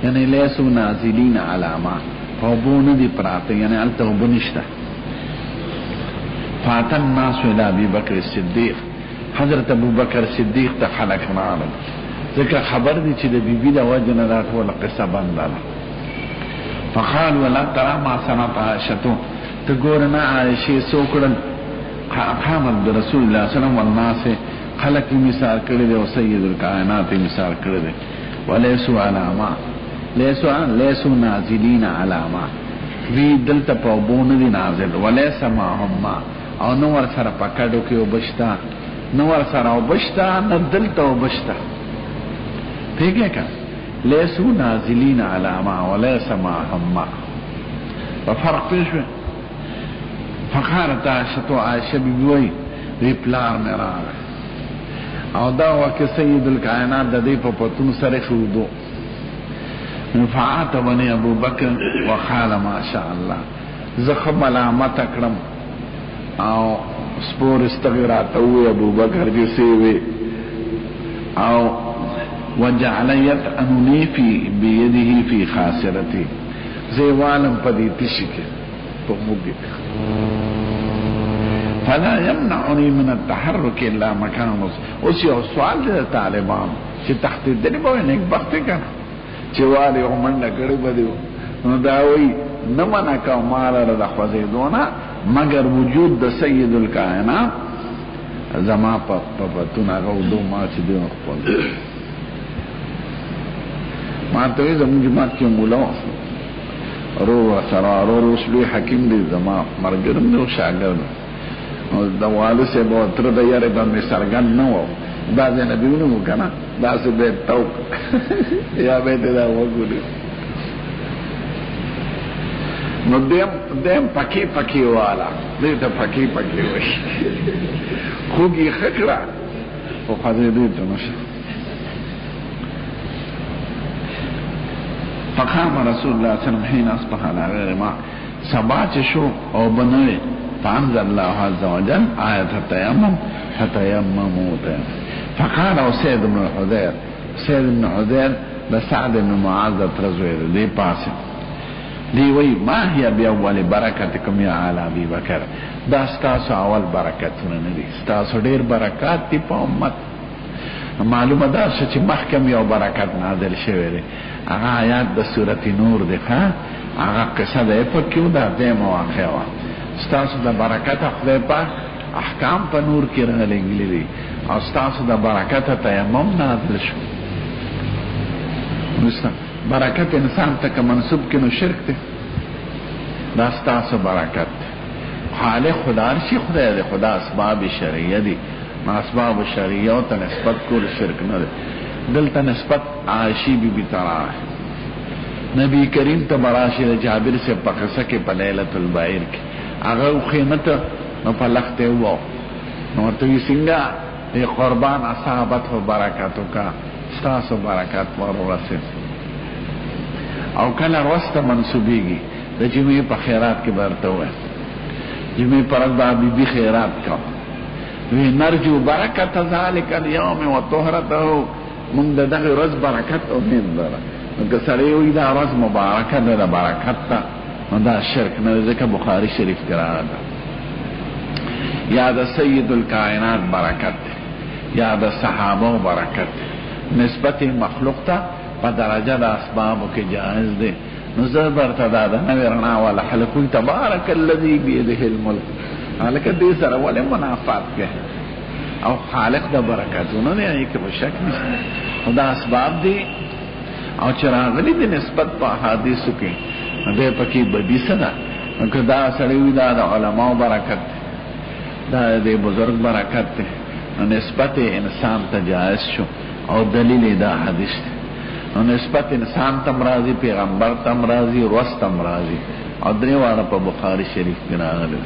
یعنی لیسوا نازلین علاما فوبو ندی پراته یعنی علتا وبو نشتا. فاتن ناسو الى ابی بکر صدیق، حضرت ابو بکر صدیق تا خلق نارد ذکر خبر دی چی دا بی بی دا وجن دا طول قصہ بندالا. فقالوا لا ترى ما صنعت عائشة تقولنا عائشة سوكرا قامت برسول الله صلى الله عليه وسلم والناس خلق مثال کرده و سید الکائنات مثال کرده ولیسو علاما لیسو نازلین علاما وی دلتا پاوبون دی نازل ولیس ما هم او نور سر پکڑو که وبشتا نور سر وبشتا ندلتا وبشتا پیگه که لیسو نازلین علاما ولیس ما هم ففرق پیشوه. فقالت عائشة عائشة بیوی دی پلار میرا او دا وکه سید الکائنات د دې په پتون سره خودو. فعات بني ابو بکر وقال ما شاء الله زخم علامت اکرم او سپور استغیرات او ابو بکر کی سیوی او وجعل يطعنني في بيده في خاصرتي زیوالم پدی تشک تو موگی فلا يمنعني من التحرك الا مكان اوس یو سوال دی طالبان چې تحت دلی به نیک بخت کنه چې والی ومنډه کړي بدیو نو دا وی نه منا کا مال را خوځیدونه مگر وجود د سید الکائنات زما په پتون هغه دو ما چې دی خپل ما ته زموږ جماعت کې مولا رو سره رو شلوی حکیم دی زما مرګرم نو شاګرد او دا والو سے بہت تر د یاره باندې سرګن نه و دا نه دیونه وکنه دا څه به توک یا به دا وګوري نو دیم پکی والا دې ته پکی وای خوږی خکړه او خدای دې ته نشه. فقام رسول الله صلی الله علیه وسلم حين اصبح على غير ما سبات شو او بنوي فانزل الله عز وجل آية التيمم فتيمموا. فقال سيد بن حذير لسعد بن معاذ ترزوير دي پاسم دی وی ما هي بأول برکتکم یا آل ابی بکر دا ستاسو اول برکتونه ندی ستاسو ډیر برکات دی په امت. معلومه دا چې محکم یو برکت نازل شوی دی هغه آیات د سورۃ نور دی ښا هغه قصه ده په کیو دا د مواقعه ستاسو د برکت خدای په احکام په نور کې راغلي دي او ستاسو د برکت تیمم نازل شو. نو برکت انسان ته منسوب کینو شرک دی دا ستاسو برکت خالق خدا شي خدای دی خدا اسباب شرعیه دي ما اسباب شرعیه ته نسبت کول شرک نه دی. دلته نسبت عائشہ بی بی ترا نبی کریم ته براشد جابر سے پقصه کې په لیلۃ البعیر کې هغه خیمت نو په لخته وو نو ته یې څنګه ای قربان اصحابت و برکاتو کا ستاسو برکات ورسه او کله ورسته منسوبېږي د جمعې په خیرات کې برته وای جمعې پر د بی خیرات کا وی نرجو برکت ذالک اليوم وطهرته من دغه ورځ برکت او امید لرم که سره وي دا ورځ مبارکه ده برکت ته نو دا شرک نه ځکه بخاری شریف کې راغلی یا د سید الکائنات برکت یا د صحابه برکت نسبت مخلوق ته په درجه د اسبابو کې جائز ده. نو زه برته دا نه ورنا ولا حلقو تبارک الذی بيده الملک حالکه دې سره ولې منافات کوي او خالق د برکاتونو نه یې کې شک نشته خدا اسباب دي او چراغلی د نسبت په حدیثو کې دې پکې بدی سره که دا سره وي دا د علماء برکت دا د بزرگ برکت ده نسبت انسان ته جائز شو او دلیل دا حدیث ده. او نسبت انسان تم راضی پیغمبر تم راضی رست تم راضی او درې واړه په بخاری شریف کې راغلي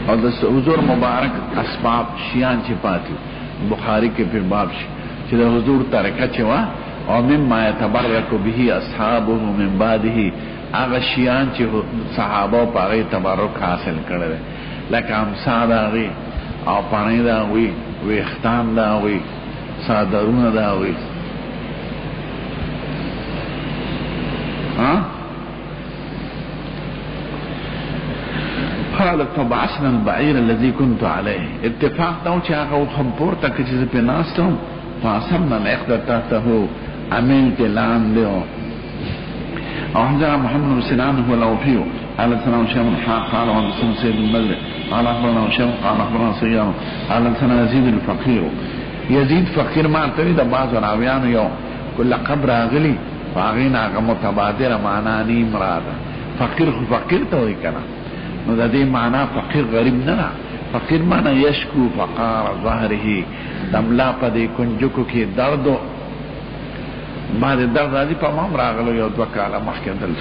او د حضور مبارک اسباب شیان چې پاتې بخاری کې په باب شي چې د حضور طریقه چې وا او مما يتبرك به اصحابه من بعده هغه شیان چې صحابه په هغه تبرک حاصل کړل لکه امثال هغه او پانی دا وی وختان دا وی صادرونه دا وی قال فبعثنا البعير الذي كنت عليه اتفاق دو چې هغه هم پورته کې چې په ناستم فاصمنا الاخذ تحته عملت لان له او حضر محمد بن سنان هو الاوفي قال سنا شيخ قال وسن سيد المل قال اخبرنا شيخ قال اخبرنا سيار قال سنا يزيد الفقير يزيد فقير ما تري د بعض راویان یو کله قبر اغلی فاغینا متبادر معنا نی مراد فقیر خو فقیر ته وای کنه نو د دې معنا فقیر غریب نه فقیر معنا یشکو فقار ظهره دملا په دې کنجکو کې درد بعد درد راځي په مام راغلو یو دوه کاله مخکې دل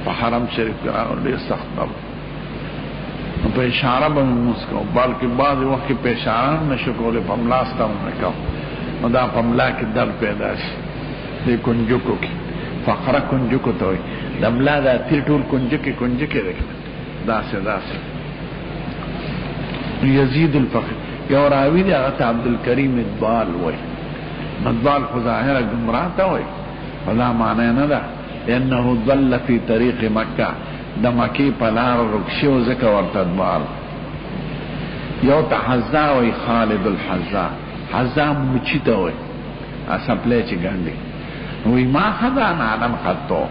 په حرم شریف کې راغلو ډېر سخت درد نو په اشاره به مسکو بلکې بعض وخت کې په اشاره نشو کولای په ملاس ته ونکاو نو دا په ملا کې درد پیدا شي دې کنجکو کې فقره کنجکو ته وایي دملا دا تیر ټول کنجکې دی داسې یزید الفقیر یو راوی دی هغه عبدالکریم ادبال وایي مدبال خو ظاهره گمراه ته وایي فلا معنی نه ده انه ضل فی طریق مکه د مکی په لار رکشي او ځکه ورته ادبال یو ته حزا وایي خالد الحزا حزا مچی ته وایي اصپلی چې ګنډي وی ما خدان عالم خطو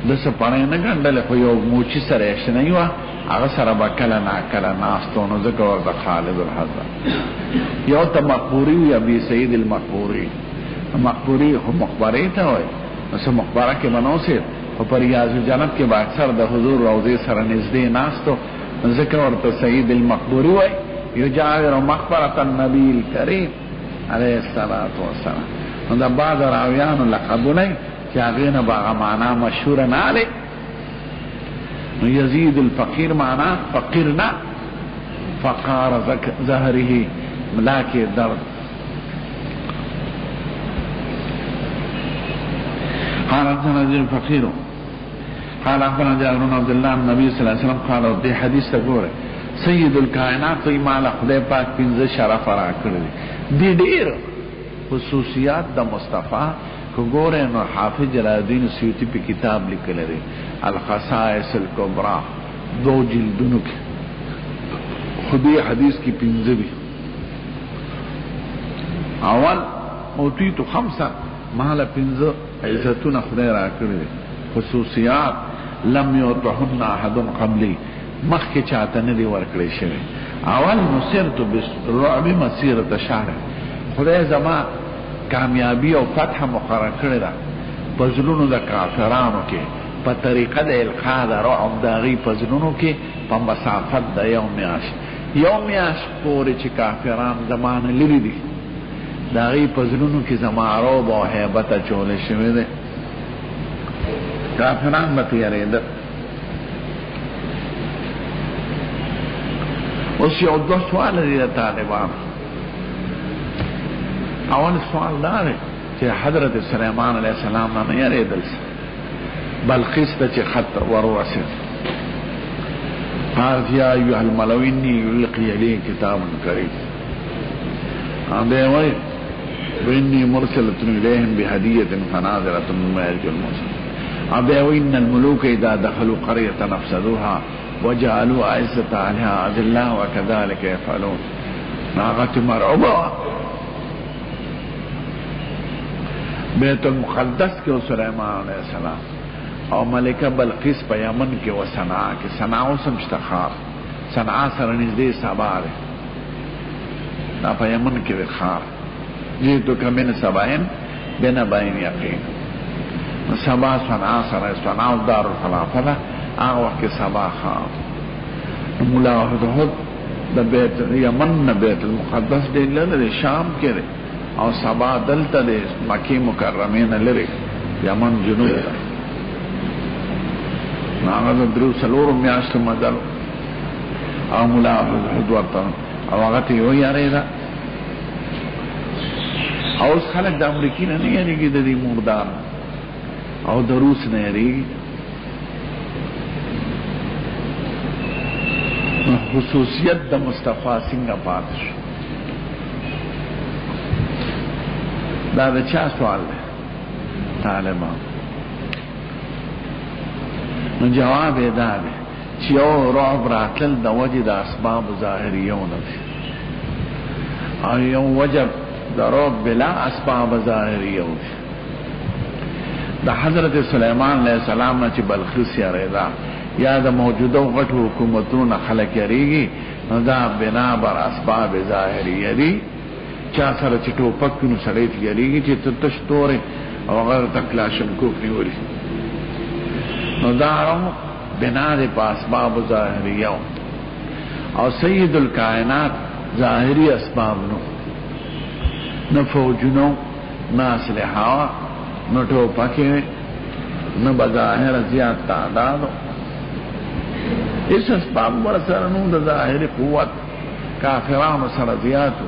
دسه پړې نه ګنډل خو یو موچی سره شنه یو هغه سره بکله نا کله ناستو نو ځکه ورته خالد الحزا یو ته مقبوری وی ابي سعید المقبوری مقبوری خو مقبره ته وای نو مقبره کې منوسه او پر ریاض جنت کې با اکثر د حضور روضه سره نږدې ناستو ځکه ورته سعید المقبوری وای یجاور مقبره النبی الکریم علیه الصلاۃ والسلام نو دا بعض راویانو لقبونه چې هغه نه باغ معنا مشهور نه علي نو یزید الفقیر معنا فقیر نه فقار ظهره ملاکی درد قال اخبرنا يزيد الفقير قال اخبرنا جابر بن عبد الله النبي صلى الله عليه وسلم قال دې حدیث ته ګوره سید الکائنات ایمال خدای پاک پنځه شرف را کړی دي ډېر خصوصیات د مصطفی کو ګوره نو حافظ جلال الدین سیوطی په کتاب لیکل لري الخصائص الکبرى دو جلدونو کې خدای حدیث کی پنځه دي اول اوتیت خمسه مال پنځه عزتونه خدای را کړی خصوصیات لم یعطهن احد قبلی مخکې چاته نه دی ورکړی شوی اول نصرت بالرعب مسیرة شهر خدای زما کامیابی او فتح مقرر کړی دا پزلونو د کافرانو کې په طریقه د القا د رعب د غي پزلونو کې په مسافت د یو میاش پورې چې کافران زمانه لري دي دا غي پزلونو کې زما رعب او هیبت چولې شوی دی کافران مته یریده اوس یو دوه سوال دي د طالبانو اول سوال دا دی چې حضرت سلیمان علیه السلام نه یریدل بلقیس ته چې خط ورورسید قالت یا ایها الملأ انی یلقی الی کتاب کریم هغه وایي وإني مرسلة إليهم بهدية فناظرة مما يرجو المرسل هغه وایي إن الملوك إذا دخلوا قرية أفسدوها وجعلوا عزة أهلها أذلة وكذلك يفعلون ناغت مرعوبة بیت المقدس کې سليمان عليه السلام او ملکه بلقیس په یمن کې و صنعا کې صنعا اوسم شتخار صنعا سره نږدې سبا ده دا په یمن کې د خار جیتو کمن سباین بنا باین یقین سبا صنعا سره صنعا دار الخلافه ده هغه وخت کې سبا خار مولا هدهد د بیت یمن نه بیت المقدس دی لره شام کې او سبا دلته د مکی مکرمه نه لري یمن جنوب ته هغه درو سلور میاشت مدل او مولا حضرت او هغه ته یو یاره ده او خلک د امریکای نه یریږي د دې مردار او د روس نه یریږي خصوصیت د مصطفی څنګه پاتې شو دا د چا سوال دی طالبان نو جواب یې دا دی چې یو رعب راتل د وجې د اسباب ظاهریونه دي او یو وجب د رعب بلا اسباب ظاهریه دي. د حضرت سلیمان علیہ السلام نه چې بلخیس یریدا یا د موجوده غټو حکومتونو خلک یریږي نو دا بنا بر اسباب ظاهریه دي. چا سره چې ټوپک نو سړی یریږي چې تشتوري او غیر تکلاشنکوف نیولي نو دا بنا دے پا اسباب ظاہریہ اور سید الکائنات ظاہری اسباب نہ فوجنو نہ اسلحہ نہ ٹوپکے نہ بظاہر زیاد تعداد اس اسباب برسرنو دا ظاہری قوت کافران سر زیادو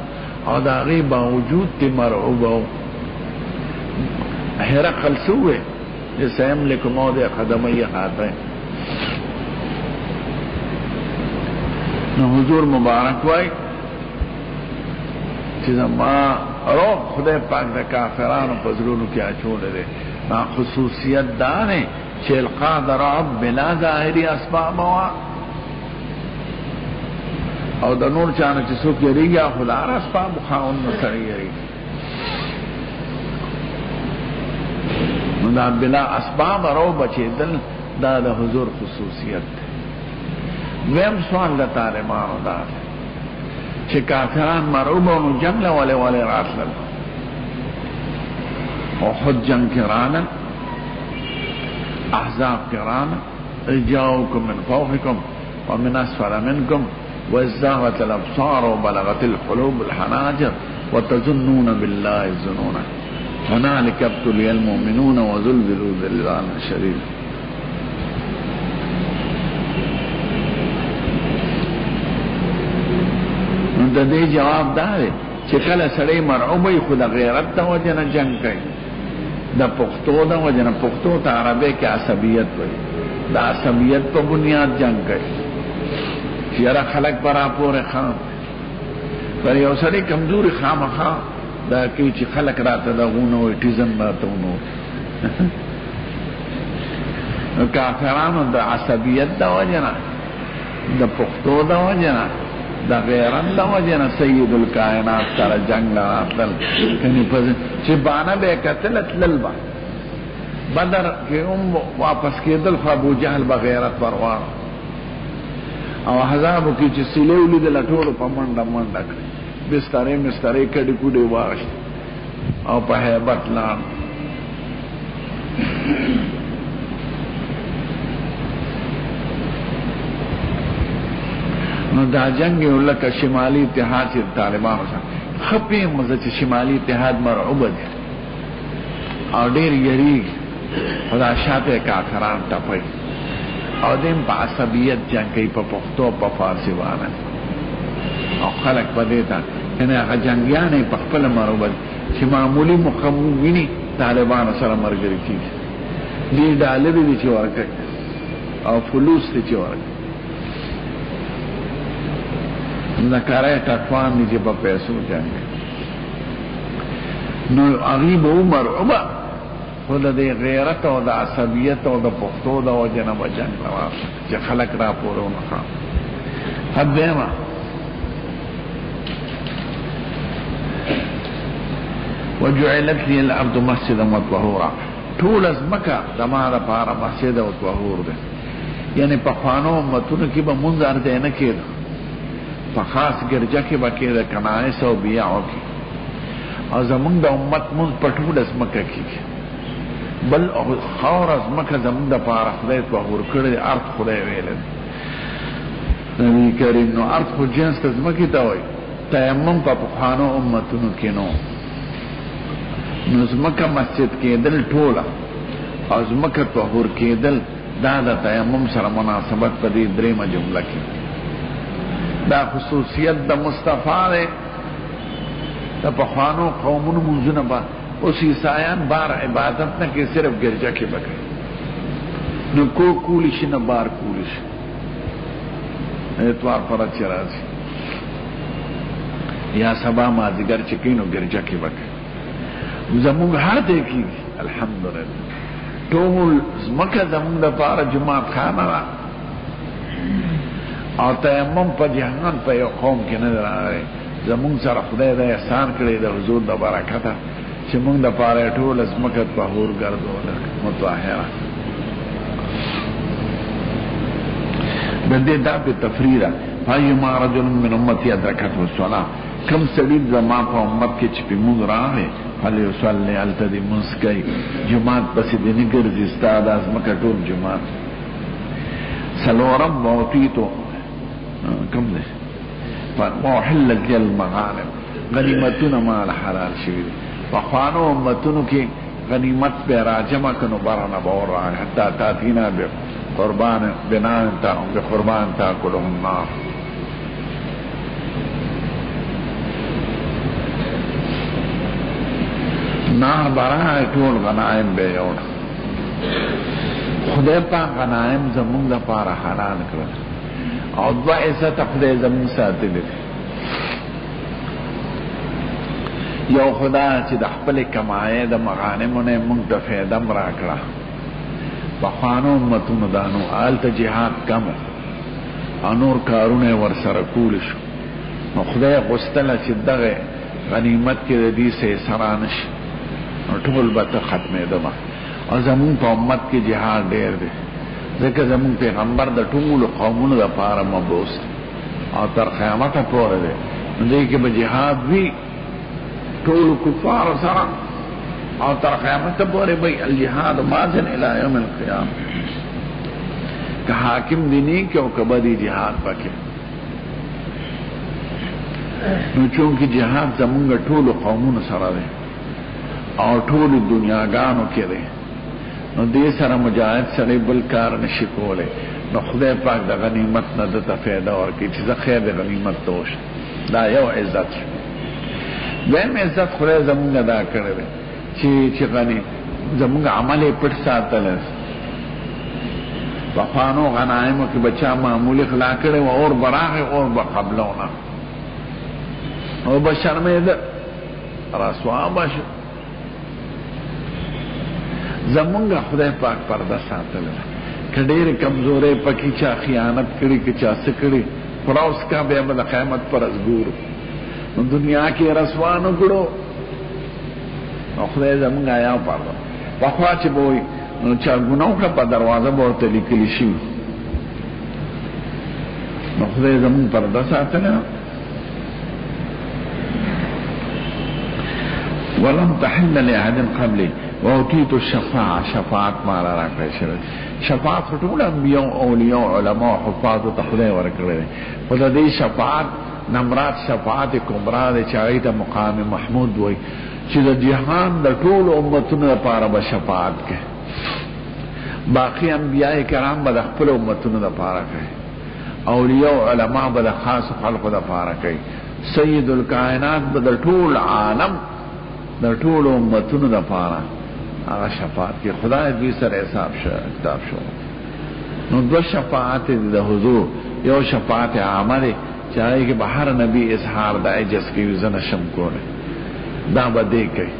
اور دا غیب باوجود تی مرعوبو حرقل سوئے جیسے املک موضع قدمی خاطر نو حضور مبارک وائی چیزا ما روح خدای پاک دا کافرانو پزرونو کیا چھوڑے دے نا خصوصیت دانے چی القا دا رعب بلا ظاہری اسباب ہوا او دا نور چانا چی سوک یریگی خدار اسباب خواہن نسری یریگی نو دا بلا اسباب رو بچے دل دا دا حضور خصوصیت دے. ویم سوال دا طالبانو دا دے چه کافران مرعوبانو جنگ لولے والے رات لل احد جنگ کرانا احزاب کرانا اجاؤکم من فوقکم ومن اسفل منکم وازداغت الابصار وبلغت القلوب الحناجر وتظنون بالله الظنون هنالك ابتلي المؤمنون وزلزلوا زلزالا شديدا. د دې جواب دا دی چې کله سړی مرعوب وي خو د غیرت د وجې نه جنګ کوي د پښتو د وجې نه پښتو ته عربی کې عصبیت وایي د عصبیت په بنیاد جنګ کوي چې یاره خلک به راپورې خام پر یو سړی کمزوري خامخا دا کوي چې خلک راته دغونه وایي ټیزم راته ونه نو کافرانو د عصبیت د وجې نه د پښتو د وجې نه دا غیران دا وجنا سید الکائنات سر جنگ لراتل کنی پس چی بانا بے قتلت للبا بدر کی واپس کی دل خواب ابو جہل بغیرت پروار او حضابو کی چی سلیولی دل اٹولو پا منڈا منڈا کری بستاری مستاری کڑی کڑی واشت او پا حیبت لان نو دا جنگ یو لکه شمالی اتحاد چې طالبانو سره خپې مزه چې شمالی اتحاد مرعوب دي او ډېر یریږي خدا شاته کافران ټپي او دیم په عصبیت جنگ کوي په پښتو په فارسی باندې او خلک په دې ته کنه هغه جنگیانې په خپل مرعوب چې معمولی مقاومینی طالبانو سره مرګري کیږي دې ډالر دي چې ورکړي او فلوس دي چې ورکړي نکاره تکوان نیجی با پیسو جنگ نو اغیب عمر عبا خود دی غیرت و دا عصبیت و دا پختو دا و جنب جنگ نواف چه خلق را پورو نخوام حد دیما وجعلت لی الارض مسجدا و طهورا طول از مکہ دمارا پارا مسجد و طهور دے یعنی پخوانو امتونو کی با منظر دے نکید فخاص گرجا کې باکې د کنایس او بیاو کې او زمونږ د امت مون پټول از مکه کې بل خور از مکه زمونږ د پاره خدای په ور کړی ارض خدای ویل نبی کریم نو ارض خو جنس ته مکه تا وای تیمم په خوانو امتونو کې نو مکه مسجد کې دل ټوله او مکه طهور کې دل دا د تیمم سره مناسبت په دې درېمه جمله کې دا خصوصیت دا مصطفیٰ دے دا پخوانو قومونو منزونه با اس عیسائیان بار عبادت نہ کہ صرف گرجا کے بکے نہ کو کولیش نہ بار کولیش اتوار فرد چرازی یا سبا مازیگر چکینو گرجا کے بکے زمونگ ہر دیکھی گی الحمدللہ ټول زمکه زمونږ د پاره جماعت خانه او تیمم په جهان په یو قوم کې نه راغی. زمونږ سره خدای دا احسان کړی د حضور د برکته چې مونږ د پاره ټول ځمکه طهور ګرځوله مطهره. د دې دا په تفریره فایما رجل من امتی ادرکته الصلاه، کم سړي زما په امت کې چې په مونږ راغی فلیصلی هلته دې مونځ کوي. جومات پسې دې نه ګرځي، ستا د ځمکه ټول جومات. څلورم موتیتو کم دی وحلت لی المغانم، غنیمتونه مال حلال شوي دي. پخوانو امتونو کې غنیمت به راجمع کنو برنه به ور راغی حتی تاتینا بقربان تاکله النار. نار برای ټول غنائم به یوړ. خدای پاک غنائم زمونږ لپاره حلال کړل او دوه عزت خدای زمونږ ساتلی دی. یو خدا چې د خپل کمایې د مغانمو نه موږ ته فایده راکړه. پخوانو امتونو دانو هلته جهاد کم او نور کارونه ورسره کول شو، نو خدای غوښتله چې دغه غنیمت کې د دې څه سره نشي، نو ټول به ته ختمېدمه. او زمونږ په امت کې جهاد ډېر دی، ځکه زمونږ پیغمبر د ټولو قومونو دپاره مبعوث او تر قیامته پورې دی. نو دې کې به جهاد وي ټولو کفارو سره او تر قیامته پورې به الجهاد ماضٍ الی یوم القیامه. که حاکم دینی کې او که بدی جهاد پکې. نو چونکې جهاد زمونږ ټولو قومونو سره دی او ټولو دنیاګانو کې دی، نو دې سره مجاهد سره بل کار نشي کولی. نو خدای پاک د غنیمت نه دته فایده ورکړي چې زه خیر د غنیمت ته وشم. دا یو عزت شو. دویم عزت خدای زمونږ ادا کړی دی چې غنی زمونږ عمل یې پټ ساتلی. پخوانو غنایمو کې بچا معمولی خلا کړی و، اور به راغی اور به قبلونه او به شرمېده رسوا به شو. زمونږ خدای پاک پرده ساتلی ده. که ډېرې کمزورۍ پکې چا خیانت کړي که چا څه کړي پراوس کا بیا به د قیامت پر ورځ ګورو. نو دنیا کې رسوا نه کړو، نو خدای زمونږ آیا پرده. پخوا چې به وایي نو چا ګناه وکړه په دروازه به ورته لیکلي شوي، نو خدای زمونږ پرده ساتلی ده. ولم تحل لأحد قبلي وأوتيت الشفاعة، شفاعت مالا راکړی شوی. شفاعت ټول انبیاء اولیاء علماء حفاظ ته خدای ورکړی دی. خو د دې شفاعت نمرات شفاعت کبرا دی چې هغې ته مقام محمود وایي چې د جهان د ټولو امتونو لپاره به شفاعت کوي. باقي انبیاء کرام به د خپلو امتونو لپاره کوي، اولیاء علماء به د خاصو خلقو لپاره کوي. سید الکائنات به د ټول عالم د ټولو امتونو لپاره هغه شفاعت کې خدای دوی سره حساب کتاب شو. نو دو شفاعت د حضور، یو شفاعت عامه دی چې هغې کې به هر نبی اظهار د عجز کوي زه نشم کولی، دا به دی کوي.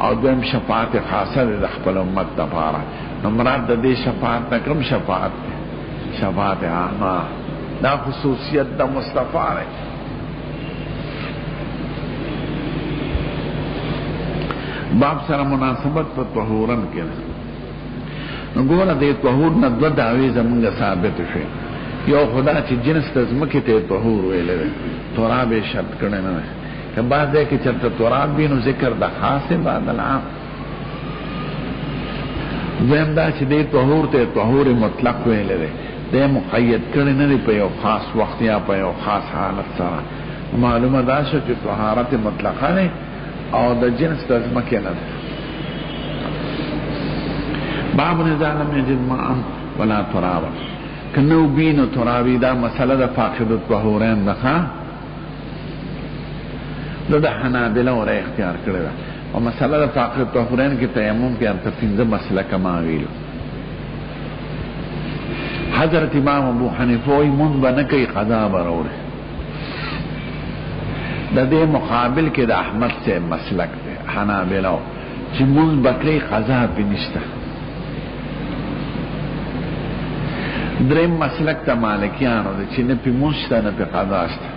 او دویم شفاعت خاصه دی د خپل امت لپاره. نو مراد د دې شفاعت نه کوم شفاعت دی؟ شفاعت عامه، دا خصوصیت د مصطفی دی. باب سره مناسبت په طهورن کې نو ګوره د طهور نه دوه دعوې زمونږ ثابت شوې. یو خدا چې جنس ته ځمکې ته طهور ویلی دی، تراب یې شرط کړی نه دی. که بعض ځای کې چېرته تراب وي نو ذکر د خاص بعد العام. دویم دا چې دی طهور ته طهور مطلق ویلی دی، دی مقید کړی نه دی په یو خاص وخت یا په یو خاص حالت سره. معلومه دا شو چې طهارت مطلقه دی او د جنس د ځمکې نه ده. باب اذا لم یجد ماء ولا ترابا، که نو بي نو ترابي، دا مسله د فاقد الطهورین ده. دا د حنابله وره اختیار کړې ده. او مسله د فاقد الطهورین کې تیمم کې هلته پنځه مسلکه ما ویلو. حضرت امام ابو حنیفه وایي مونځ به نه کوي، قضا به راوړي. د دې مقابل کې د احمد سے مسلک دی حنابلو چې مونږ بکری قضا به نشته. دریم مسلک تا مالکیانو دی چی نپی مشتا نپی قضاشتا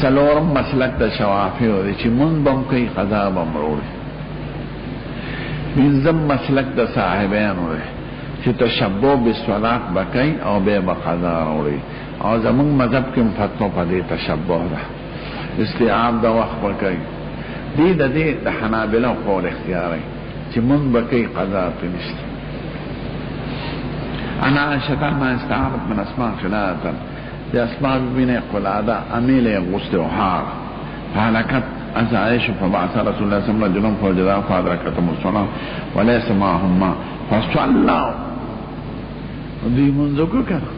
سلورم مسلک تا شوافیو دی چی من بم کئی قضا بم روڑی پنزم مسلک تا صاحبینو دی چی تشبو بسولاق بکئی او بے بقضا روڑی او زمان مذہب کم فتو پا دی تشبو دا استعاب دا وقت بکئی دی دا دی دا حنابلو قول اختیاری چی من بکئی قضا پی نشتا انا عائشة ما استعارت من اسماء خلالة دي اسماء ببين قلادة اميل يغسط وحار فهلكت أنت عائشة فبعث رسول الله صلى الله عليه وسلم فوجداه فأدركتهم الصلاة وليس معهم ماء فصلوا دي منذكر كده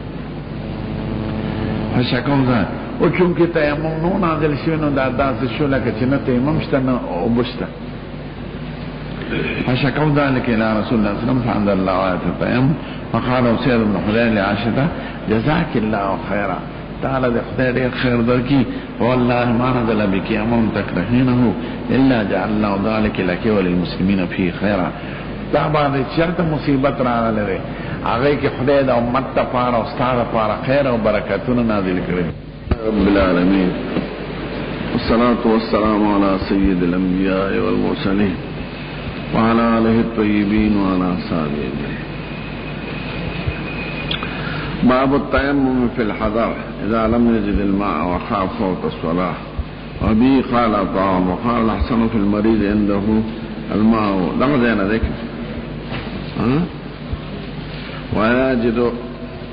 فشكوا ذلك وچونکه تیمم نو نازل شوی نو دا داسې شو لکه چې نه تیمم شته نه اوبه شته فشكوا ذلك إلى رسول الله صلى الله عليه وسلم فأنزل الله آية التيمم فقال سيد بن حضير لعائشة جزاك الله خيرا تعالى بخير خير دركي والله ما نزل بك أمر تكرهينه إلا جعل الله ذلك لك وللمسلمين فيه خيرا دا بعد شرط مصیبت را لره هغه کې خدای د امت لپاره او ستاسو لپاره خیر او برکتونه نازل کړي رب العالمین والصلاة والسلام على سيد الأنبياء والمرسلين وعلى آله الطيبين وعلى أصحابه باب التيمم في الحضر إذا لم يجد الماء وخاف فوت الصلاة وبه قال طعام وقال الأحسن في المريض عنده الماء لغزين ذكر ولا يجد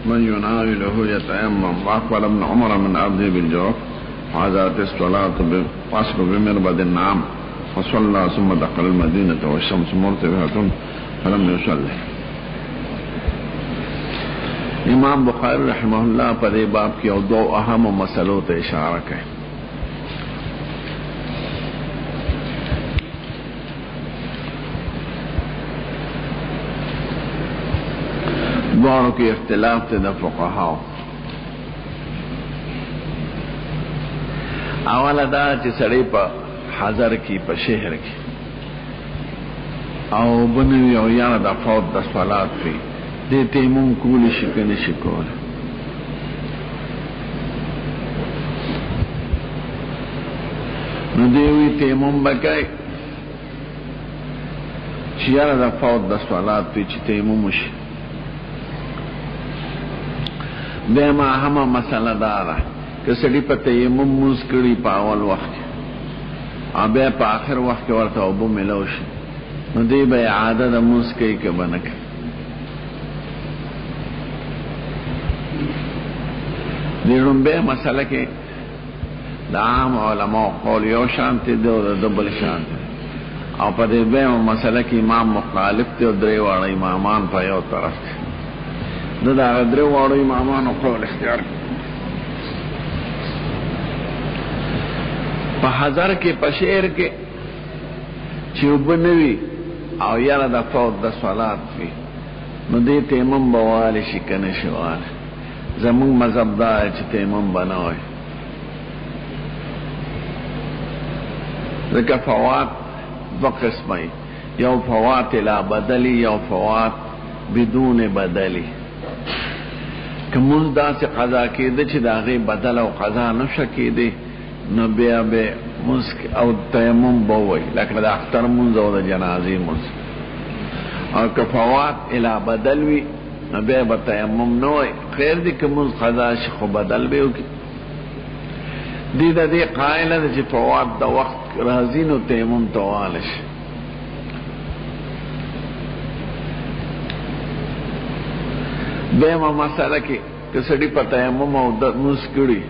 من يناوله يتيمم وأقبل ابن عمر من عبده بالجوف وعزات الصلاة وأسق بمربد النعم فصلى ثم دخل المدينة والشمس مرتفعة فلم يصلي امام بخاری رحمہ اللہ پر یہ باب کی اور دو اہم مسئلوں تے اشارہ ہے دونوں کی اختلاف تے دا فقہاء اولا دا چې سړی په حضر کی په شهر کی او بنوی او یانا دا فوت دا صلات فی دی تیمم کولی شکنی شکول نو دیوی تیمم بکای چی یانا دا فوت دا صلات فی چی تیمم شی دیما ہما مسئلہ دارا کہ سڑی پا تیمم موز کری پا اول وقت بیا پا آخر وقت ورطا اوبو ملوش نو دی بیا عادت موز کئی که بنک دیرون بیا مسئلہ که دا عام علماء قول یو شانتی دی و دا دبل شانتی او پا دی بیا مسئلہ که امام مخالف تی و دری وارا امامان پا یو طرف تی دا دری وارا امامان و قول اختیار کی پا حضر کے پشیر کے چوبنوی او یارا دا فوت دا صلات فی نو دی تیمم بوالی شکن شوال زمون مذہب دا ہے چی تیمم بناوی ذکر فوات دو قسمی یو فوات لا بدلی یو فوات بدون بدلی که موز دا سی قضا کی دی چی دا غی بدل او قضا نفشا کی دی نو بیا بے مسک او تیمم بوئی لیکن دا اختر منز او دا جنازی منز اور کفوات الى بدلوی نو بیا با تیمم نوئی خیر دی که منز خضاش خو بدل بیو کی دی دا دی قائلہ دا چی فوات دا وقت رازین و تیمم توالش بیا ما مسئلہ کی کسڑی پا تیمم او دا منز کری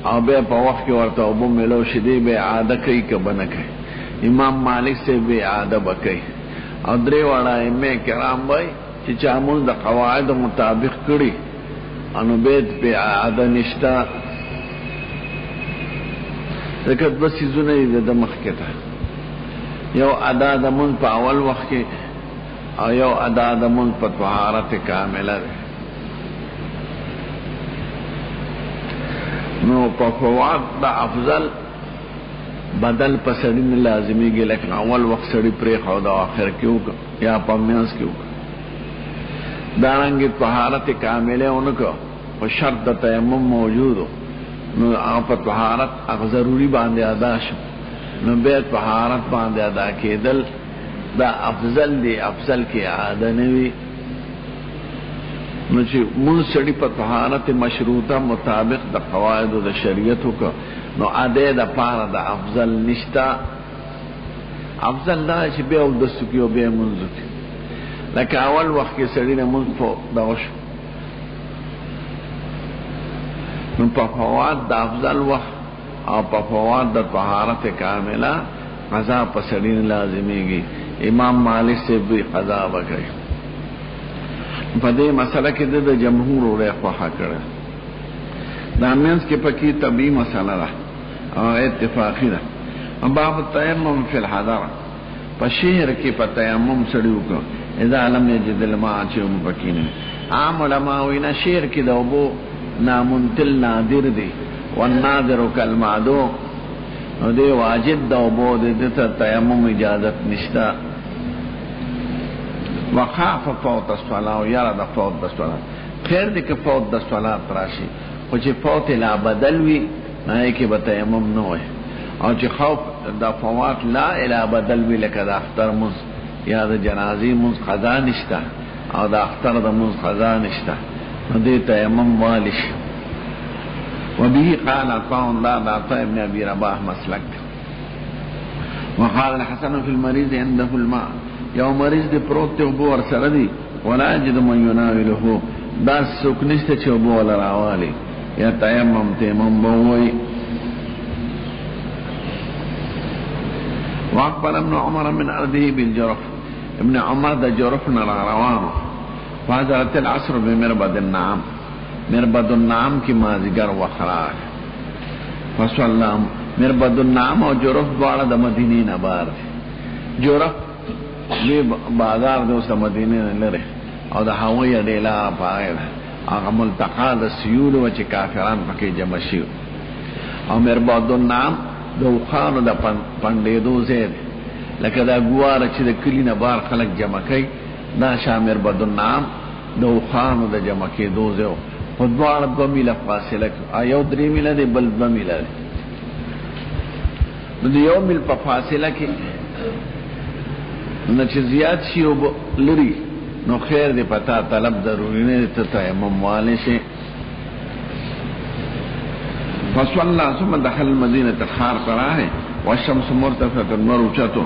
او بے پا وقت کی ورطا ابو ملو شدی بے عادہ کئی که بنکے امام مالک سے بے عادہ بکئی او دری وڑا امی کرام بائی چی چامون دا قواعد مطابق کری انو بیت بے عادہ نشتا دکت بسی زنی دا مخکتا یو ادا دا من پا اول وقت کی او یو ادا دا من پا طہارت کاملہ دے نو پا فوات دا افضل بدل پا سڑی لازمی گی لیکن اول وقت سڑی پریخ او دا آخر کیوں کا یا پا میانس کیوں کا دارنگی طہارت کاملے انکو و شرط تیمم موجودو نو آپ طہارت اغ ضروری باندے ادا شو نو بے طہارت باندے ادا کی دل دا افضل دی افضل کی عادہ نوی نو چی من سڑی پا طہارت مشروطہ مطابق دا قواعد دا شریعتو کا نو عادے دا پارا دا افضل نشتا افضل دا چی بے او دستو کی و بے منزو کی لیکن اول وقت کی سڑی نے منز پو داوشو نو پا فواد دا افضل وقت او پا فواد دا طہارت کاملہ قضا پا سڑی نے لازمی گی امام مالک سے بھی قضا بکر پا دے مسئلہ کی دے جمہور ہو رہے خواہا کرے دامینس کے پکی طبی مسئلہ رہا اور اتفاقی رہا باب تیمم فی الحضر پا شہر کی پا تیمم سڑیو کو اذا لم یجد الماء چوم پکینے عام علماءوینا شہر کی دوبو نامنتل نادر دی والنادر کالمعدو دے واجد دوبو دے دیتا تیمم اجازت نشتا وخاف فوت الصلاة یارد فوت الصلاة خیر دی که فوت الصلاة راشی وچی فوت لا بدلوی نای که بتیمم نوی او چی خوف دا فوات لا الى بدلوی لکه دا اختر منز یا دا جنازی منز قضا نشتا او دا اختر دا منز قضا نشتا دی تیمم والش وبه قال عطاء لا عطاء ابن ابي رباح مسلك وقال الحسن في المريض عنده الماء یو مریض دی پروت تے ابو ورسر دی ولا یجد من یناولہو دا سکنشت چھ ابو والا راوالی یا تیمم تیمم بوئی واقبل ابن عمر من ارده بالجرف ابن عمر دا جرف نرا روانو فحضرت العصر بمربد النعام مربد النعام کی مازگر وخراج فصلام مربد النعام و جرف دوارا دا مدینی نبار دی جرف بی بازار دوستا مدینی لره او دا حوی دیلا پاگی دا آغا ملتقا دا سیول وچی کافران پکی جمع شیو او مربد النعام دوخانو دا پندیدو زید لکه دا گوارا چی دا کلی نبار خلق جمع کئی دا شا مربد النعام دوخانو دا جمع کی دو زیو خودوار دو میل فاصله آیو دری میل دی بل دو میل دی دی یو میل پا فاصله کی نو چی زیاد شیو لری نو خیر دی پتا طلب ضروری نه دی تیمم والے شی فصلى ثم دخل المدینه تخار کرا ہے والشمس مرتفعه النور اوچتو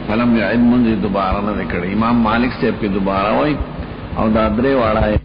فلم يعد منذ دوبارہ نہ کڑی امام مالک صاحب کی دوبارہ ہوئی او دا درے واڑا ہے